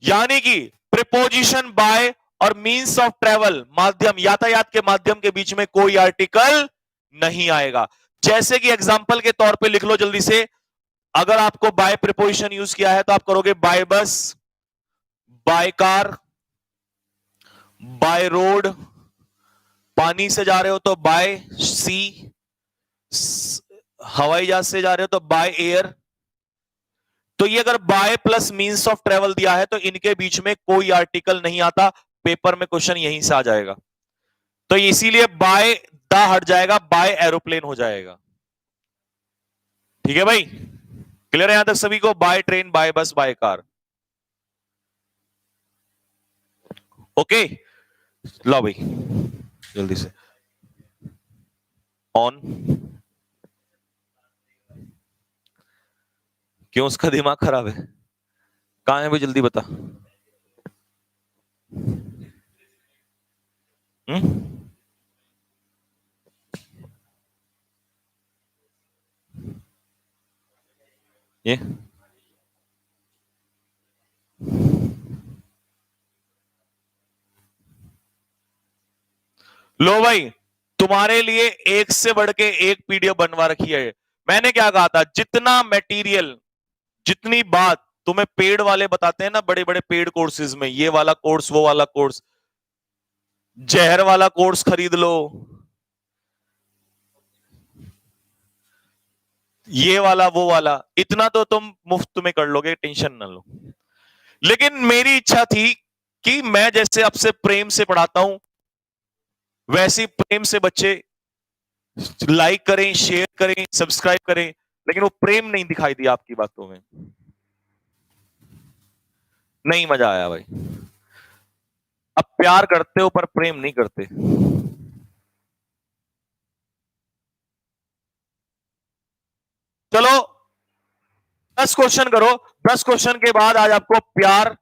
यानी कि प्रिपोजिशन बाय और मीन्स ऑफ ट्रेवल, माध्यम, यातायात के माध्यम के बीच में कोई आर्टिकल नहीं आएगा। जैसे कि एग्जांपल के तौर पे लिख लो जल्दी से, अगर आपको बाय प्रिपोजिशन यूज किया है तो आप करोगे बाय बस, बाय कार, बाय रोड, पानी से जा रहे हो तो बाय सी, हवाई जहाज से जा रहे हो तो बाय एयर। तो ये अगर by plus means of travel दिया है तो इनके बीच में कोई आर्टिकल नहीं आता, पेपर में क्वेश्चन यहीं से आ जाएगा। तो इसीलिए बाय द हट जाएगा, बाय एरोप्लेन हो जाएगा। ठीक है भाई, क्लियर है यहां तक सभी को? बाय ट्रेन, बाय बस, बाय कार। ओके, लो भाई जल्दी से ऑन। क्यों, उसका दिमाग खराब है? कहां है भाई, जल्दी बता। ये लो भाई, तुम्हारे लिए एक से बढ़ के एक पीडीएफ बनवा रखी है। मैंने क्या कहा था, जितना मटेरियल, जितनी बात तुम्हें पेड वाले बताते हैं ना, बड़े बड़े पेड कोर्सेज में, ये वाला कोर्स, वो वाला कोर्स, जहर वाला कोर्स खरीद लो, ये वाला वो वाला, इतना तो तुम मुफ्त में कर लोगे, टेंशन ना लो। लेकिन मेरी इच्छा थी कि मैं जैसे आपसे प्रेम से पढ़ाता हूं, वैसे प्रेम से बच्चे लाइक करें, शेयर करें, सब्सक्राइब करें, लेकिन वो प्रेम नहीं दिखाई दिया आपकी बातों में, नहीं मजा आया भाई। अब प्यार करते हो पर प्रेम नहीं करते। चलो 10 क्वेश्चन करो, 10 क्वेश्चन के बाद आज आपको प्यार,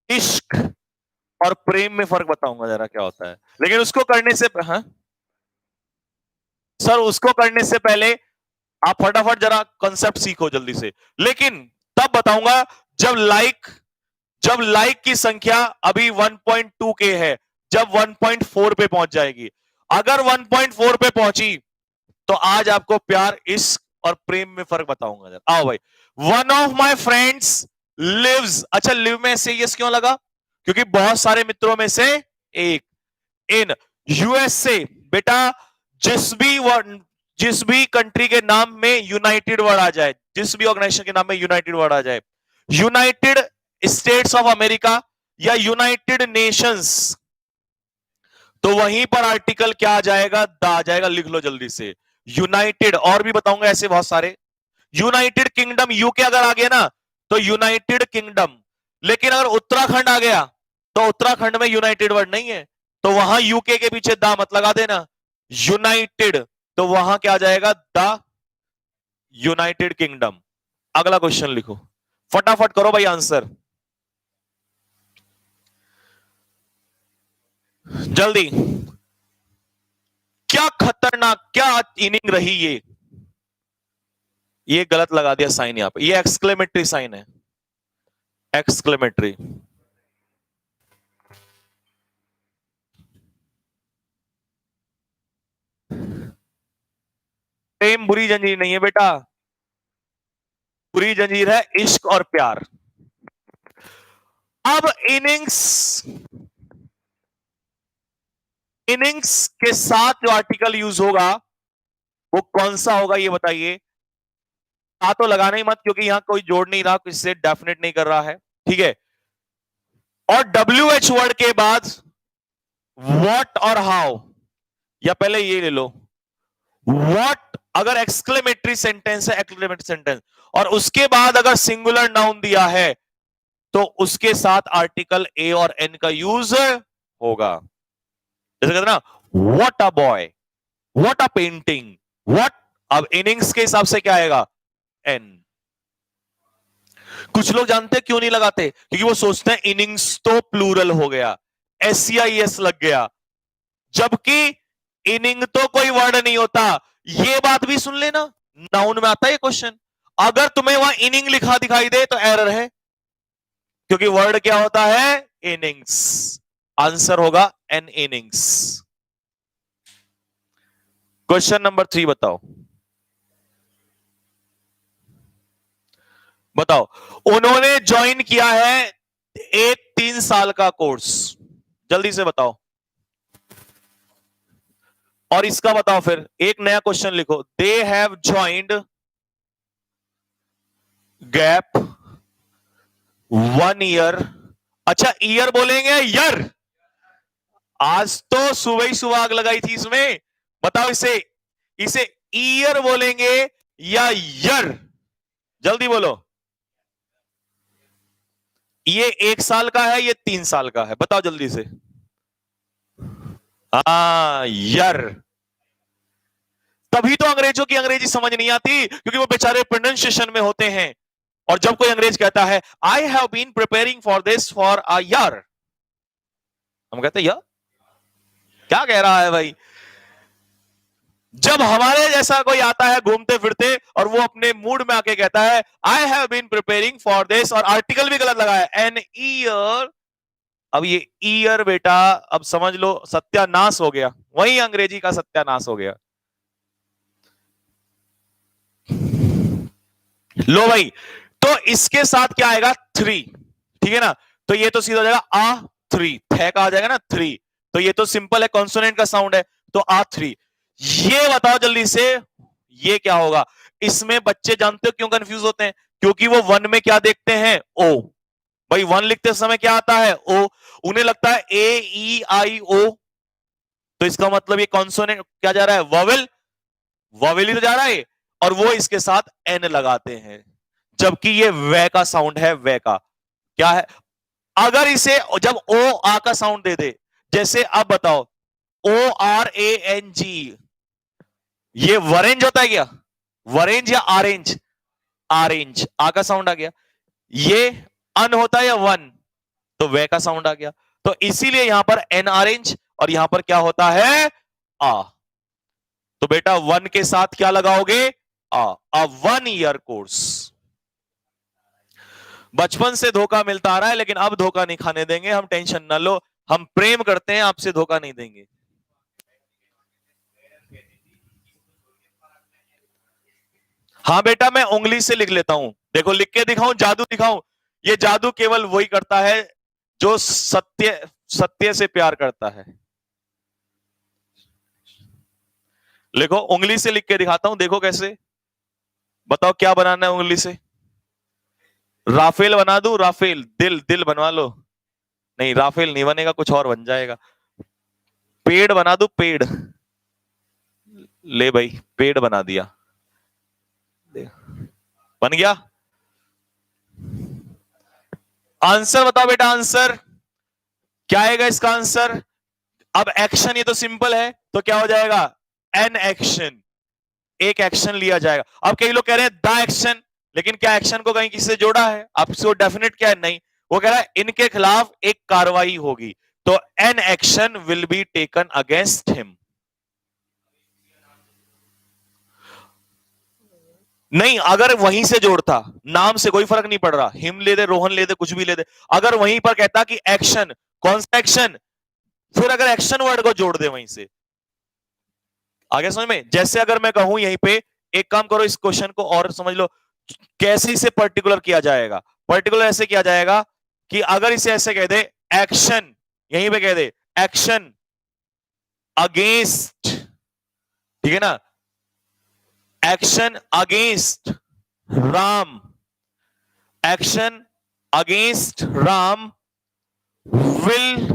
इश्क और प्रेम में फर्क बताऊंगा जरा क्या होता है। लेकिन उसको करने से, हाँ सर, उसको करने से पहले आप फटाफट जरा कॉन्सेप्ट सीखो जल्दी से। लेकिन तब बताऊंगा जब लाइक की संख्या अभी 1.2 के है, जब 1.4 पे पहुंच जाएगी। अगर 1.4 पे पहुंची तो आज आपको प्यार, इश्क और प्रेम में फर्क बताऊंगा जरा। आओ भाई, one of my friends lives, अच्छा लिव में से यस क्यों लगा? क्योंकि बहुत सारे मित्रों में से एक, इन यूएसए। बेटा जिस भी कंट्री के नाम में यूनाइटेड वर्ड आ जाए, जिस भी ऑर्गेनाइजेशन के नाम में यूनाइटेड वर्ड आ जाए, यूनाइटेड स्टेट्स ऑफ अमेरिका या यूनाइटेड नेशंस, तो वहीं पर आर्टिकल क्या आ जाएगा? द आ जाएगा। लिख लो जल्दी से, यूनाइटेड। और भी बताऊंगा ऐसे बहुत सारे। यूनाइटेड किंगडम, यूके अगर आ गया ना तो यूनाइटेड किंगडम, लेकिन अगर उत्तराखंड आ गया तो उत्तराखंड में यूनाइटेड वर्ड नहीं है, तो वहां यूके के पीछे द मत लगा देना, यूनाइटेड, तो वहां क्या आ जाएगा? The United kingdom. अगला क्वेश्चन लिखो, फटाफट करो भाई आंसर जल्दी। क्या खतरनाक, क्या इनिंग रही ये गलत लगा दिया साइन यहां पे, ये एक्सक्लेमेटरी साइन है, एक्सक्लेमेटरी। प्रेम बुरी जंजीर नहीं है बेटा, बुरी जंजीर है इश्क और प्यार। अब इनिंग्स के साथ जो आर्टिकल यूज होगा वो कौन सा होगा ये बताइए। तो लगाना ही मत, क्योंकि यहां कोई जोड़ नहीं रहा, इससे डेफिनेट नहीं कर रहा है, ठीक है। और WH वर्ड के बाद व्हाट और हाउ, या पहले ये ले लो, व्हाट अगर एक्सक्लेमेटरी सेंटेंस है, एक्सक्लेमेटरी सेंटेंस, और उसके बाद अगर सिंगुलर नाउन दिया है तो उसके साथ आर्टिकल ए और एन का यूज होगा। जैसे कहते ना, what a boy, what a painting, what. अब इनिंग्स के हिसाब से क्या आएगा? एन। कुछ लोग जानते हैं क्यों नहीं लगाते? क्योंकि वो सोचते हैं इनिंग्स तो प्लूरल हो गया, SCIS लग गया, जबकि इनिंग तो कोई वर्ड नहीं होता। ये बात भी सुन लेना, नाउन में आता है ये क्वेश्चन। अगर तुम्हें वहां इनिंग लिखा दिखाई दे तो एरर है, क्योंकि वर्ड क्या होता है? इनिंग्स। आंसर होगा एन इनिंग्स। क्वेश्चन नंबर 3 बताओ। बताओ, उन्होंने ज्वाइन किया है एक 3 साल का कोर्स। जल्दी से बताओ। और इसका बताओ, फिर एक नया क्वेश्चन लिखो। They have joined gap 1 year. अच्छा, ईयर बोलेंगे यर? आज तो सुबह ही सुबह आग लगाई थी इसमें। बताओ, इसे इसे ईयर बोलेंगे या यर? जल्दी बोलो। ये 1 साल का है, ये 3 साल का है, बताओ जल्दी से। यर। तभी तो अंग्रेजों की अंग्रेजी समझ नहीं आती, क्योंकि वो बेचारे प्रोनाउंसिएशन में होते हैं। और जब कोई अंग्रेज कहता है I have been preparing for this for a year, हम कहते हैं क्या कह रहा है भाई? जब हमारे जैसा कोई आता है घूमते फिरते और वो अपने मूड में आके कहता है I have been preparing for this, और आर्टिकल भी गलत लगाया, एन ईयर। अब ये ईयर बेटा, अब समझ लो सत्यानाश हो गया, वही अंग्रेजी का सत्यानाश हो गया। लो भाई, तो इसके साथ क्या आएगा? 3। ठीक है ना? तो ये तो सीधा हो जाएगा आ 3, थे का आ जाएगा ना 3। तो ये तो सिंपल है, कॉन्सोनेंट का साउंड है, तो आ 3। ये बताओ जल्दी से, ये क्या होगा? इसमें बच्चे जानते हो क्यों कंफ्यूज होते हैं? क्योंकि वो 1 में क्या देखते हैं? ओ। भाई 1 लिखते समय क्या आता है? ओ। उन्हें लगता है AEIO, तो इसका मतलब ये कॉन्सोनेंट क्या जा रहा है? वॉवेल। वॉवेल ही तो जा रहा है, और वो इसके साथ एन लगाते हैं, जबकि ये वे का साउंड है, वे का। क्या है? अगर इसे जब ओ आ का साउंड दे दे, जैसे अब बताओ ORANG, ये वरेंज होता है क्या? वरेंज या ऑरेंज? ऑरेंज, आ का साउंड आ गया। ये अन होता है या वन? तो वे का साउंड आ गया। तो इसीलिए यहां पर एन ऑरेंज, और यहां पर क्या होता है? आ। तो बेटा 1 के साथ क्या लगाओगे? आ 1 ईयर कोर्स। बचपन से धोखा मिलता आ रहा है, लेकिन अब धोखा नहीं खाने देंगे हम, टेंशन ना लो। हम प्रेम करते हैं, आपसे धोखा नहीं देंगे। हाँ बेटा, मैं उंगली से लिख लेता हूं। देखो लिख के दिखाऊं, जादू दिखाऊं? ये जादू केवल वही करता है जो सत्य सत्य से प्यार करता है। देखो उंगली से लिख के दिखाता हूं, देखो कैसे। बताओ क्या बनाना है उंगली से? राफेल बना दूं? राफेल, दिल दिल बनवा लो। नहीं, राफेल नहीं बनेगा, कुछ और बन जाएगा। पेड़ बना दूं? पेड़। ले भाई, पेड़ बना दिया, बन गया। आंसर बताओ बेटा, आंसर क्या आएगा इसका आंसर? अब एक्शन, ये तो सिंपल है, तो क्या हो जाएगा? An action. एक एक्शन लिया जाएगा। अब कई लोग कह रहे हैं द एक्शन, लेकिन क्या एक्शन को कहीं किसी से जोड़ा है? आपसे डेफिनेट क्या है? नहीं। वो कह रहा है इनके खिलाफ एक कार्रवाई होगी, तो an action will be taken against him. नहीं, अगर वहीं से जोड़ता, नाम से कोई फर्क नहीं पड़ रहा, हिम ले दे, रोहन ले दे, कुछ भी ले दे, अगर वहीं पर कहता कि एक्शन, कौन सा एक्शन, फिर अगर एक्शन वर्ड को जोड़ दे वहीं से, आगे समझ में? जैसे अगर मैं कहूं यहीं पे, एक काम करो, इस क्वेश्चन को और समझ लो, कैसे इसे पर्टिकुलर किया जाएगा। पर्टिकुलर ऐसे किया जाएगा कि अगर इसे ऐसे कह दे एक्शन, यहीं पे कह दे एक्शन अगेंस्ट, ठीक है ना? Action against Ram, action against Ram will,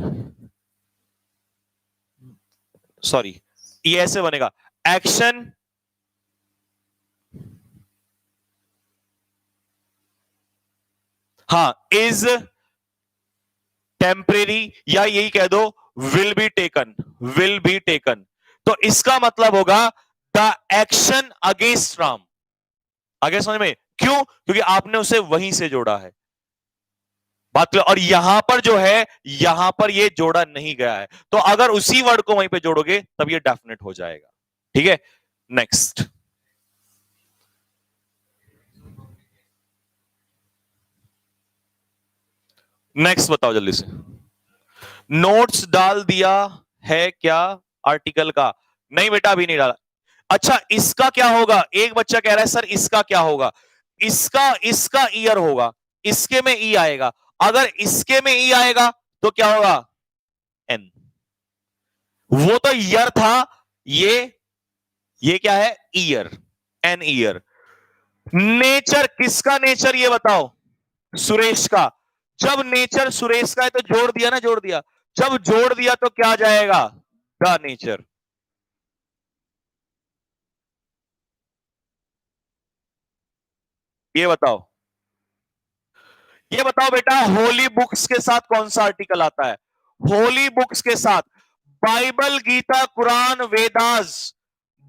sorry, ये ऐसे बनेगा, एक्शन हाँ, इज टेम्परेरी, या यही कह दो will be taken, will be taken. तो इसका मतलब होगा द एक्शन अगेंस्ट राम। आगे समझ में? क्यों? क्योंकि आपने उसे वहीं से जोड़ा है। बात क्लियर? और यहां पर जो है, यहां पर ये जोड़ा नहीं गया है, तो अगर उसी वर्ड को वहीं पे जोड़ोगे तब ये डेफिनेट हो जाएगा। ठीक है, नेक्स्ट। नेक्स्ट बताओ जल्दी से। नोट्स डाल दिया है क्या आर्टिकल का? नहीं बेटा, अभी नहीं डाला। अच्छा, इसका क्या होगा? एक बच्चा कह रहा है सर इसका क्या होगा? इसका इसका ईयर होगा, इसके में ई आएगा। अगर इसके में ई आएगा तो क्या होगा? एन। वो तो ईयर था, ये क्या है? Year, an year. नेचर, किसका नेचर ये बताओ? सुरेश का। जब नेचर सुरेश का है तो जोड़ दिया ना, जोड़ दिया। जब जोड़ दिया तो क्या जाएगा? The nature. ये बताओ, ये बताओ बेटा, होली बुक्स के साथ कौन सा आर्टिकल आता है? होली बुक्स के साथ बाइबल, गीता, कुरान, वेदास।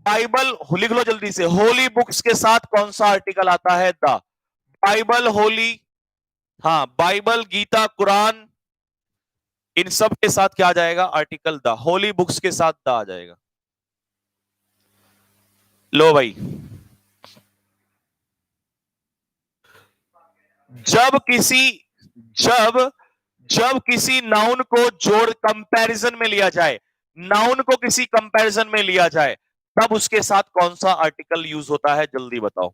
बाइबल लिख लो जल्दी से। होली बुक्स के साथ कौन सा आर्टिकल आता है? द। बाइबल, होली, हाँ, बाइबल, गीता, कुरान, इन सब के साथ क्या आ जाएगा? Article the. होली बुक्स के साथ द आ जाएगा। लो भाई, जब किसी जब जब किसी नाउन को जोड़ कंपैरिजन में लिया जाए, नाउन को किसी कंपैरिजन में लिया जाए, तब उसके साथ कौन सा आर्टिकल यूज होता है? जल्दी बताओ।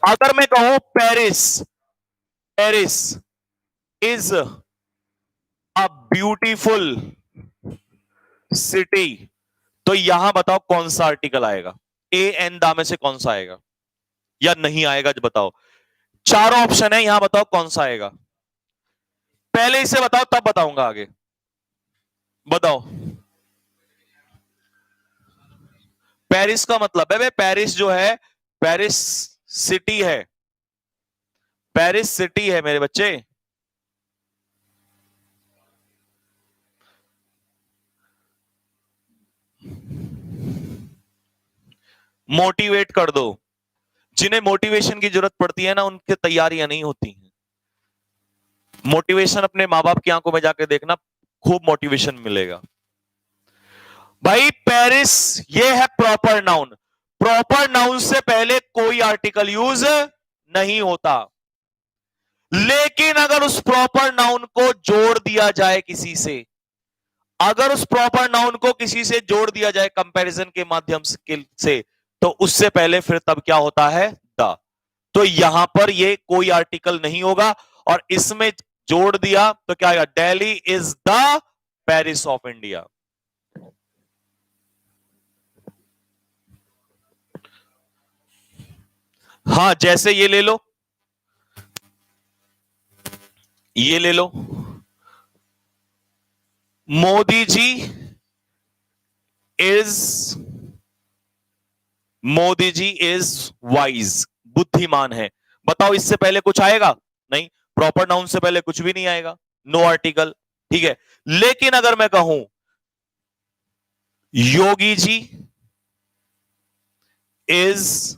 अगर मैं कहूं Paris, Paris is a beautiful city, तो यहां बताओ कौन सा आर्टिकल आएगा? ए एन दा में से कौन सा आएगा? या नहीं आएगा? जो बताओ, चारों ऑप्शन है यहां, बताओ कौन सा आएगा? पहले इसे बताओ तब बताऊंगा आगे। बताओ। पेरिस का मतलब है, पेरिस जो है, पेरिस सिटी है, पेरिस सिटी है मेरे बच्चे। मोटिवेट कर दो। जिन्हें मोटिवेशन की जरूरत पड़ती है ना, उनकी तैयारियां नहीं होती हैं। मोटिवेशन अपने माँ बाप की आंखों में जाके देखना, खूब मोटिवेशन मिलेगा। भाई पेरिस ये है प्रॉपर नाउन। प्रॉपर नाउन से पहले कोई आर्टिकल यूज नहीं होता। लेकिन अगर उस प्रॉपर नाउन को जोड़ दिया जाए किसी से, अगर उस प्रॉपर नाउन को किसी से जोड़ दिया जाए कंपैरिजन के माध्यम से, तो उससे पहले फिर तब क्या होता है? द। तो यहां पर ये कोई आर्टिकल नहीं होगा, और इसमें जोड़ दिया तो क्या आएगा? Delhi is the Paris of India. हाँ, जैसे ये ले लो, ये ले लो, Modi ji is, Modi ji is wise, बुद्धिमान है। बताओ इससे पहले कुछ आएगा? नहीं, प्रॉपर नाउन से पहले कुछ भी नहीं आएगा, नो आर्टिकल। ठीक है, लेकिन अगर मैं कहूं Yogi ji is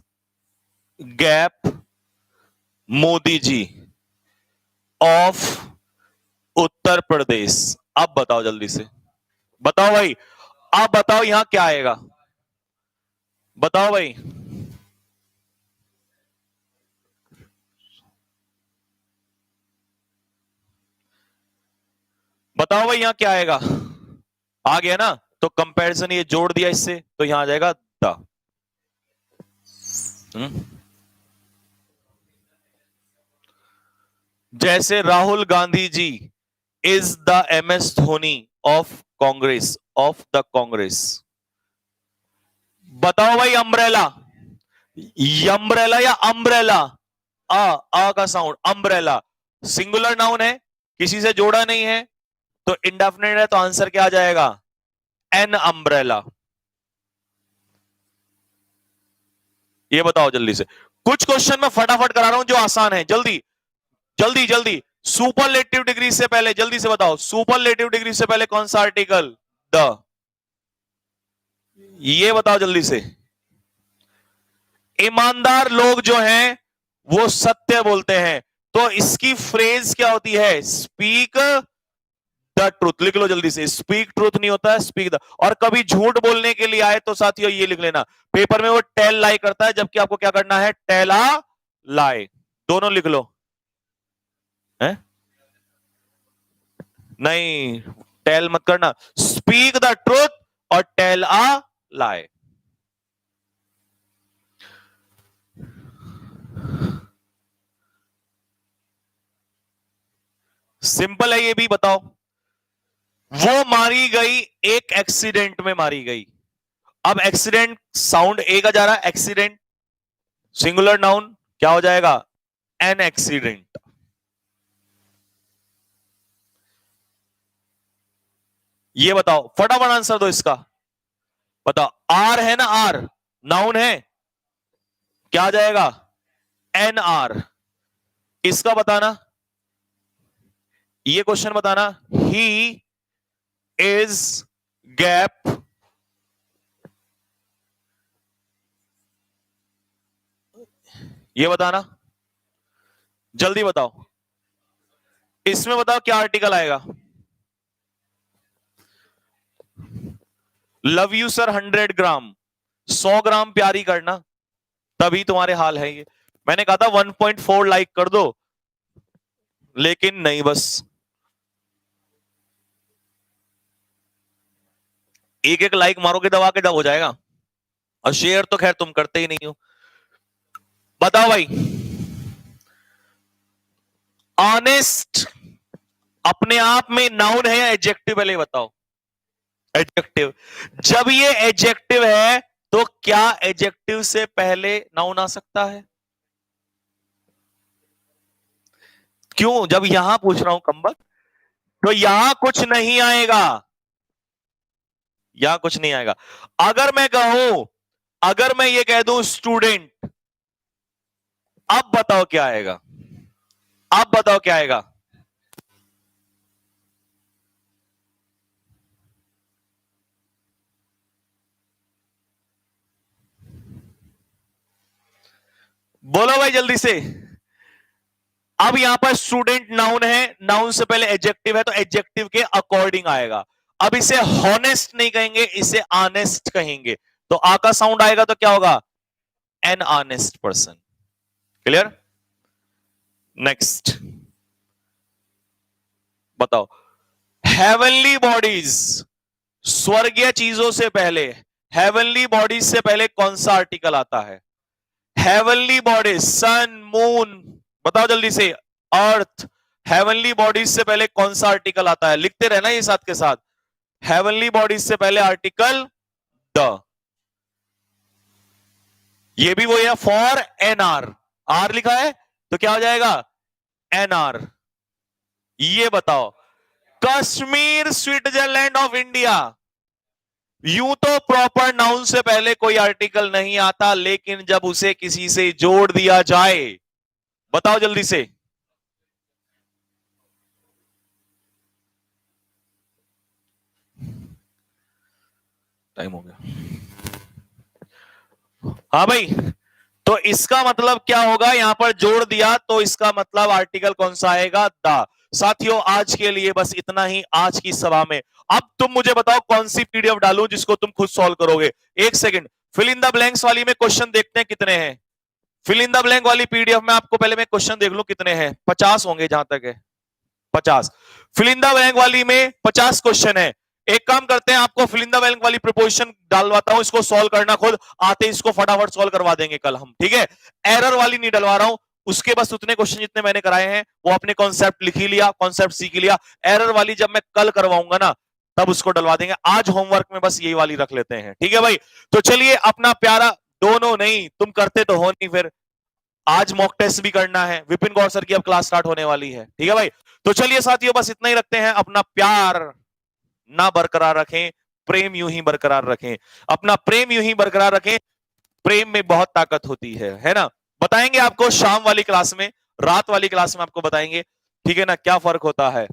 gap Modi ji of Uttar Pradesh, अब बताओ जल्दी से। बताओ भाई, अब बताओ यहां क्या आएगा? बताओ भाई। बताओ भाई, यहां क्या आएगा? आ गया ना? तो कंपैरिजन ये जोड़ दिया इससे, तो यहां आ जाएगा द। जैसे Rahul Gandhi ji is the M S Dhoni of Congress, of the Congress. बताओ भाई, अम्ब्रेला, अम्ब्रेला या अम्ब्रेला? आ का साउंड, अम्ब्रेला सिंगुलर नाउन है, किसी से जोड़ा नहीं है, तो इंडेफिनिट है, तो आंसर क्या आ जाएगा? An umbrella. ये बताओ जल्दी से। कुछ क्वेश्चन मैं फटाफट करा रहा हूं जो आसान है, जल्दी। जल्दी जल्दी, सुपरलेटिव डिग्री से पहले जल्दी से बताओ, सुपरलेटिव डिग्री से पहले कौन सा आर्टिकल? द। ये बताओ जल्दी से। ईमानदार लोग जो हैं वो सत्य बोलते हैं, तो इसकी फ्रेज क्या होती है? Speak the truth. लिख लो जल्दी से, स्पीक ट्रूथ नहीं होता है, स्पीक द। और कभी झूठ बोलने के लिए आए तो साथियों ये लिख लेना, पेपर में वो टेल लाई करता है, जबकि आपको क्या करना है? टेल आ लाई। दोनों लिख लो। है? नहीं, टेल मत करना, स्पीक द ट्रूथ और टेल आ लाई। सिंपल है ये भी। बताओ, वो मारी गई एक एक्सीडेंट में मारी गई। अब एक्सीडेंट साउंड ए का जा रहा है, एक्सीडेंट सिंगुलर नाउन क्या हो जाएगा? An accident. ये बताओ, फटाफट आंसर दो इसका। बताओ, आर है ना, आर नाउन है, क्या आ जाएगा? An R. इसका बताना, ये क्वेश्चन बताना, ही इज गैप ये बताना, जल्दी बताओ। इसमें बताओ क्या आर्टिकल आएगा? लव यू सर 100 ग्राम, 100 ग्राम प्यारी करना, तभी तुम्हारे हाल है ये। मैंने कहा था 1.4 लाइक कर दो, लेकिन नहीं, बस एक एक लाइक मारोगे दबा के, दब हो जाएगा। और शेयर तो खैर तुम करते ही नहीं हो। बताओ भाई, ऑनेस्ट अपने आप में नाउन है या एडजेक्टिव? पहले बताओ। एडजेक्टिव। जब ये एडजेक्टिव है तो क्या एडजेक्टिव से पहले नाउन आ सकता है? क्यों? जब यहां पूछ रहा हूं कम्बक, तो यहां कुछ नहीं आएगा, यहां कुछ नहीं आएगा। अगर मैं कहूं, अगर मैं ये कह दूं स्टूडेंट, अब बताओ क्या आएगा? अब बताओ क्या आएगा? बोलो भाई जल्दी से। अब यहां पर स्टूडेंट नाउन है, नाउन से पहले एडजेक्टिव है, तो एडजेक्टिव के अकॉर्डिंग आएगा। अब इसे हॉनेस्ट नहीं कहेंगे, इसे ऑनेस्ट कहेंगे। तो आ का साउंड आएगा तो क्या होगा? An honest person. Clear? Next बताओ, हेवनली बॉडीज, स्वर्गीय चीजों से पहले, हेवनली बॉडीज से पहले कौन सा आर्टिकल आता है? हेवनली बॉडीज, सन, मून, बताओ जल्दी से। अर्थ, हेवनली बॉडीज से पहले कौन सा आर्टिकल आता है? लिखते रहना ये साथ के साथ। हेवनली बॉडीज से पहले आर्टिकल द। ये भी वही है, फॉर एन आर, आर लिखा है तो क्या हो जाएगा? An R. ये बताओ, कश्मीर स्विट्जरलैंड ऑफ इंडिया, यूं तो प्रॉपर नाउन से पहले कोई आर्टिकल नहीं आता, लेकिन जब उसे किसी से जोड़ दिया जाए, बताओ जल्दी से। टाइम हो गया। हाँ भाई, तो इसका मतलब क्या होगा? यहां पर जोड़ दिया तो इसका मतलब आर्टिकल कौन सा आएगा? द। साथियों आज के लिए बस इतना ही आज की सभा में। अब तुम मुझे बताओ कौन सी पीडीएफ डालूं जिसको तुम खुद सॉल्व करोगे? एक second, fill in the blanks वाली में क्वेश्चन देखते हैं कितने हैं। फिल इन द ब्लैंक वाली पीडीएफ में आपको पहले मैं क्वेश्चन देख लूं कितने हैं। 50 होंगे जहां तक है, 50। फिल इन द ब्लैंक वाली में 50 क्वेश्चन है। एक काम करते हैं, आपको फिल इन द ब्लैंक वाली प्रिपोजिशन डालवाता हूं, इसको सॉल्व करना खुद आते, इसको फटाफट सॉल्व करवा देंगे कल हम, ठीक है? एरर वाली नहीं डलवा रहा हूं, उसके बस उतने क्वेश्चन जितने मैंने कराए हैं वो अपने कॉन्सेप्ट लिख ही लिया, कॉन्सेप्ट सीख लिया। एरर वाली जब मैं कल करवाऊंगा ना तब उसको डलवा देंगे। आज होमवर्क में बस यही वाली रख लेते हैं, ठीक है भाई? तो चलिए अपना प्यारा, दोनों नहीं तुम करते तो हो नहीं, फिर आज मॉक टेस्ट भी करना है, विपिन गौर सर की अब क्लास स्टार्ट होने वाली है, ठीक है भाई? तो चलिए साथियों बस इतना ही रखते हैं। अपना प्यार ना बरकरार रखें, प्रेम यूं ही बरकरार रखें, अपना प्रेम यूं ही बरकरार रखें। प्रेम में बहुत ताकत होती है ना? बताएंगे आपको शाम वाली क्लास में। रात वाली क्लास में आपको बताएंगे, ठीक है ना, क्या फर्क होता है।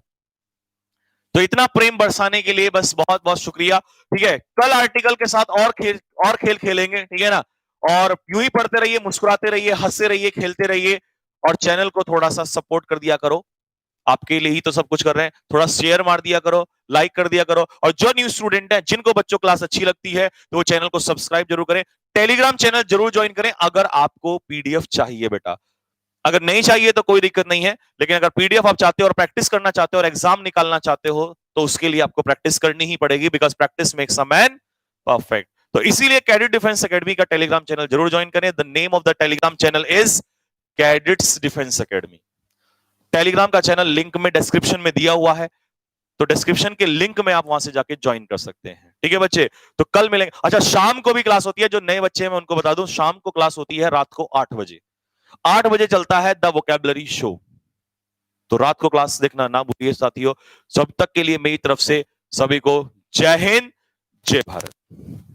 तो इतना प्रेम बरसाने के लिए बस बहुत बहुत शुक्रिया। ठीक है, कल आर्टिकल के साथ और खेल खेलेंगे, ठीक है ना। और यूं ही पढ़ते रहिए, मुस्कुराते रहिए, हंसते रहिए, खेलते रहिए, और चैनल को थोड़ा सा सपोर्ट कर दिया करो। आपके लिए ही तो सब कुछ कर रहे हैं, थोड़ा शेयर मार दिया करो, लाइक कर दिया करो। और जो न्यू स्टूडेंट है, जिनको बच्चों क्लास अच्छी लगती है, तो वो चैनल को सब्सक्राइब जरूर करें। टेलीग्राम चैनल जरूर ज्वाइन करें अगर आपको पीडीएफ चाहिए बेटा। अगर नहीं चाहिए तो कोई दिक्कत नहीं है, लेकिन अगर पीडीएफ आप चाहते हो और प्रैक्टिस करना चाहते हो और एग्जाम निकालना चाहते हो, तो उसके लिए आपको प्रैक्टिस करनी ही पड़ेगी, because practice makes a man perfect. तो इसीलिए कैडेट डिफेंस एकेडमी का टेलीग्राम चैनल जरूर ज्वाइन करें। The name of the Telegram channel is cadets defence academy. Telegram का चैनल लिंक में डिस्क्रिप्शन में दिया हुआ है, तो डिस्क्रिप्शन के लिंक में आप वहां से जाके ज्वाइन कर सकते हैं। ठीक है बच्चे, तो कल मिलेंगे। अच्छा, शाम को भी क्लास होती है, जो नए बच्चे हैं मैं उनको बता दूं, शाम को क्लास होती है रात को 8 बजे। 8 बजे चलता है द वोकैबुलरी शो, तो रात को क्लास देखना ना भूलिए साथियों। सब तक के लिए मेरी तरफ से सभी को जय हिंद, जय भारत।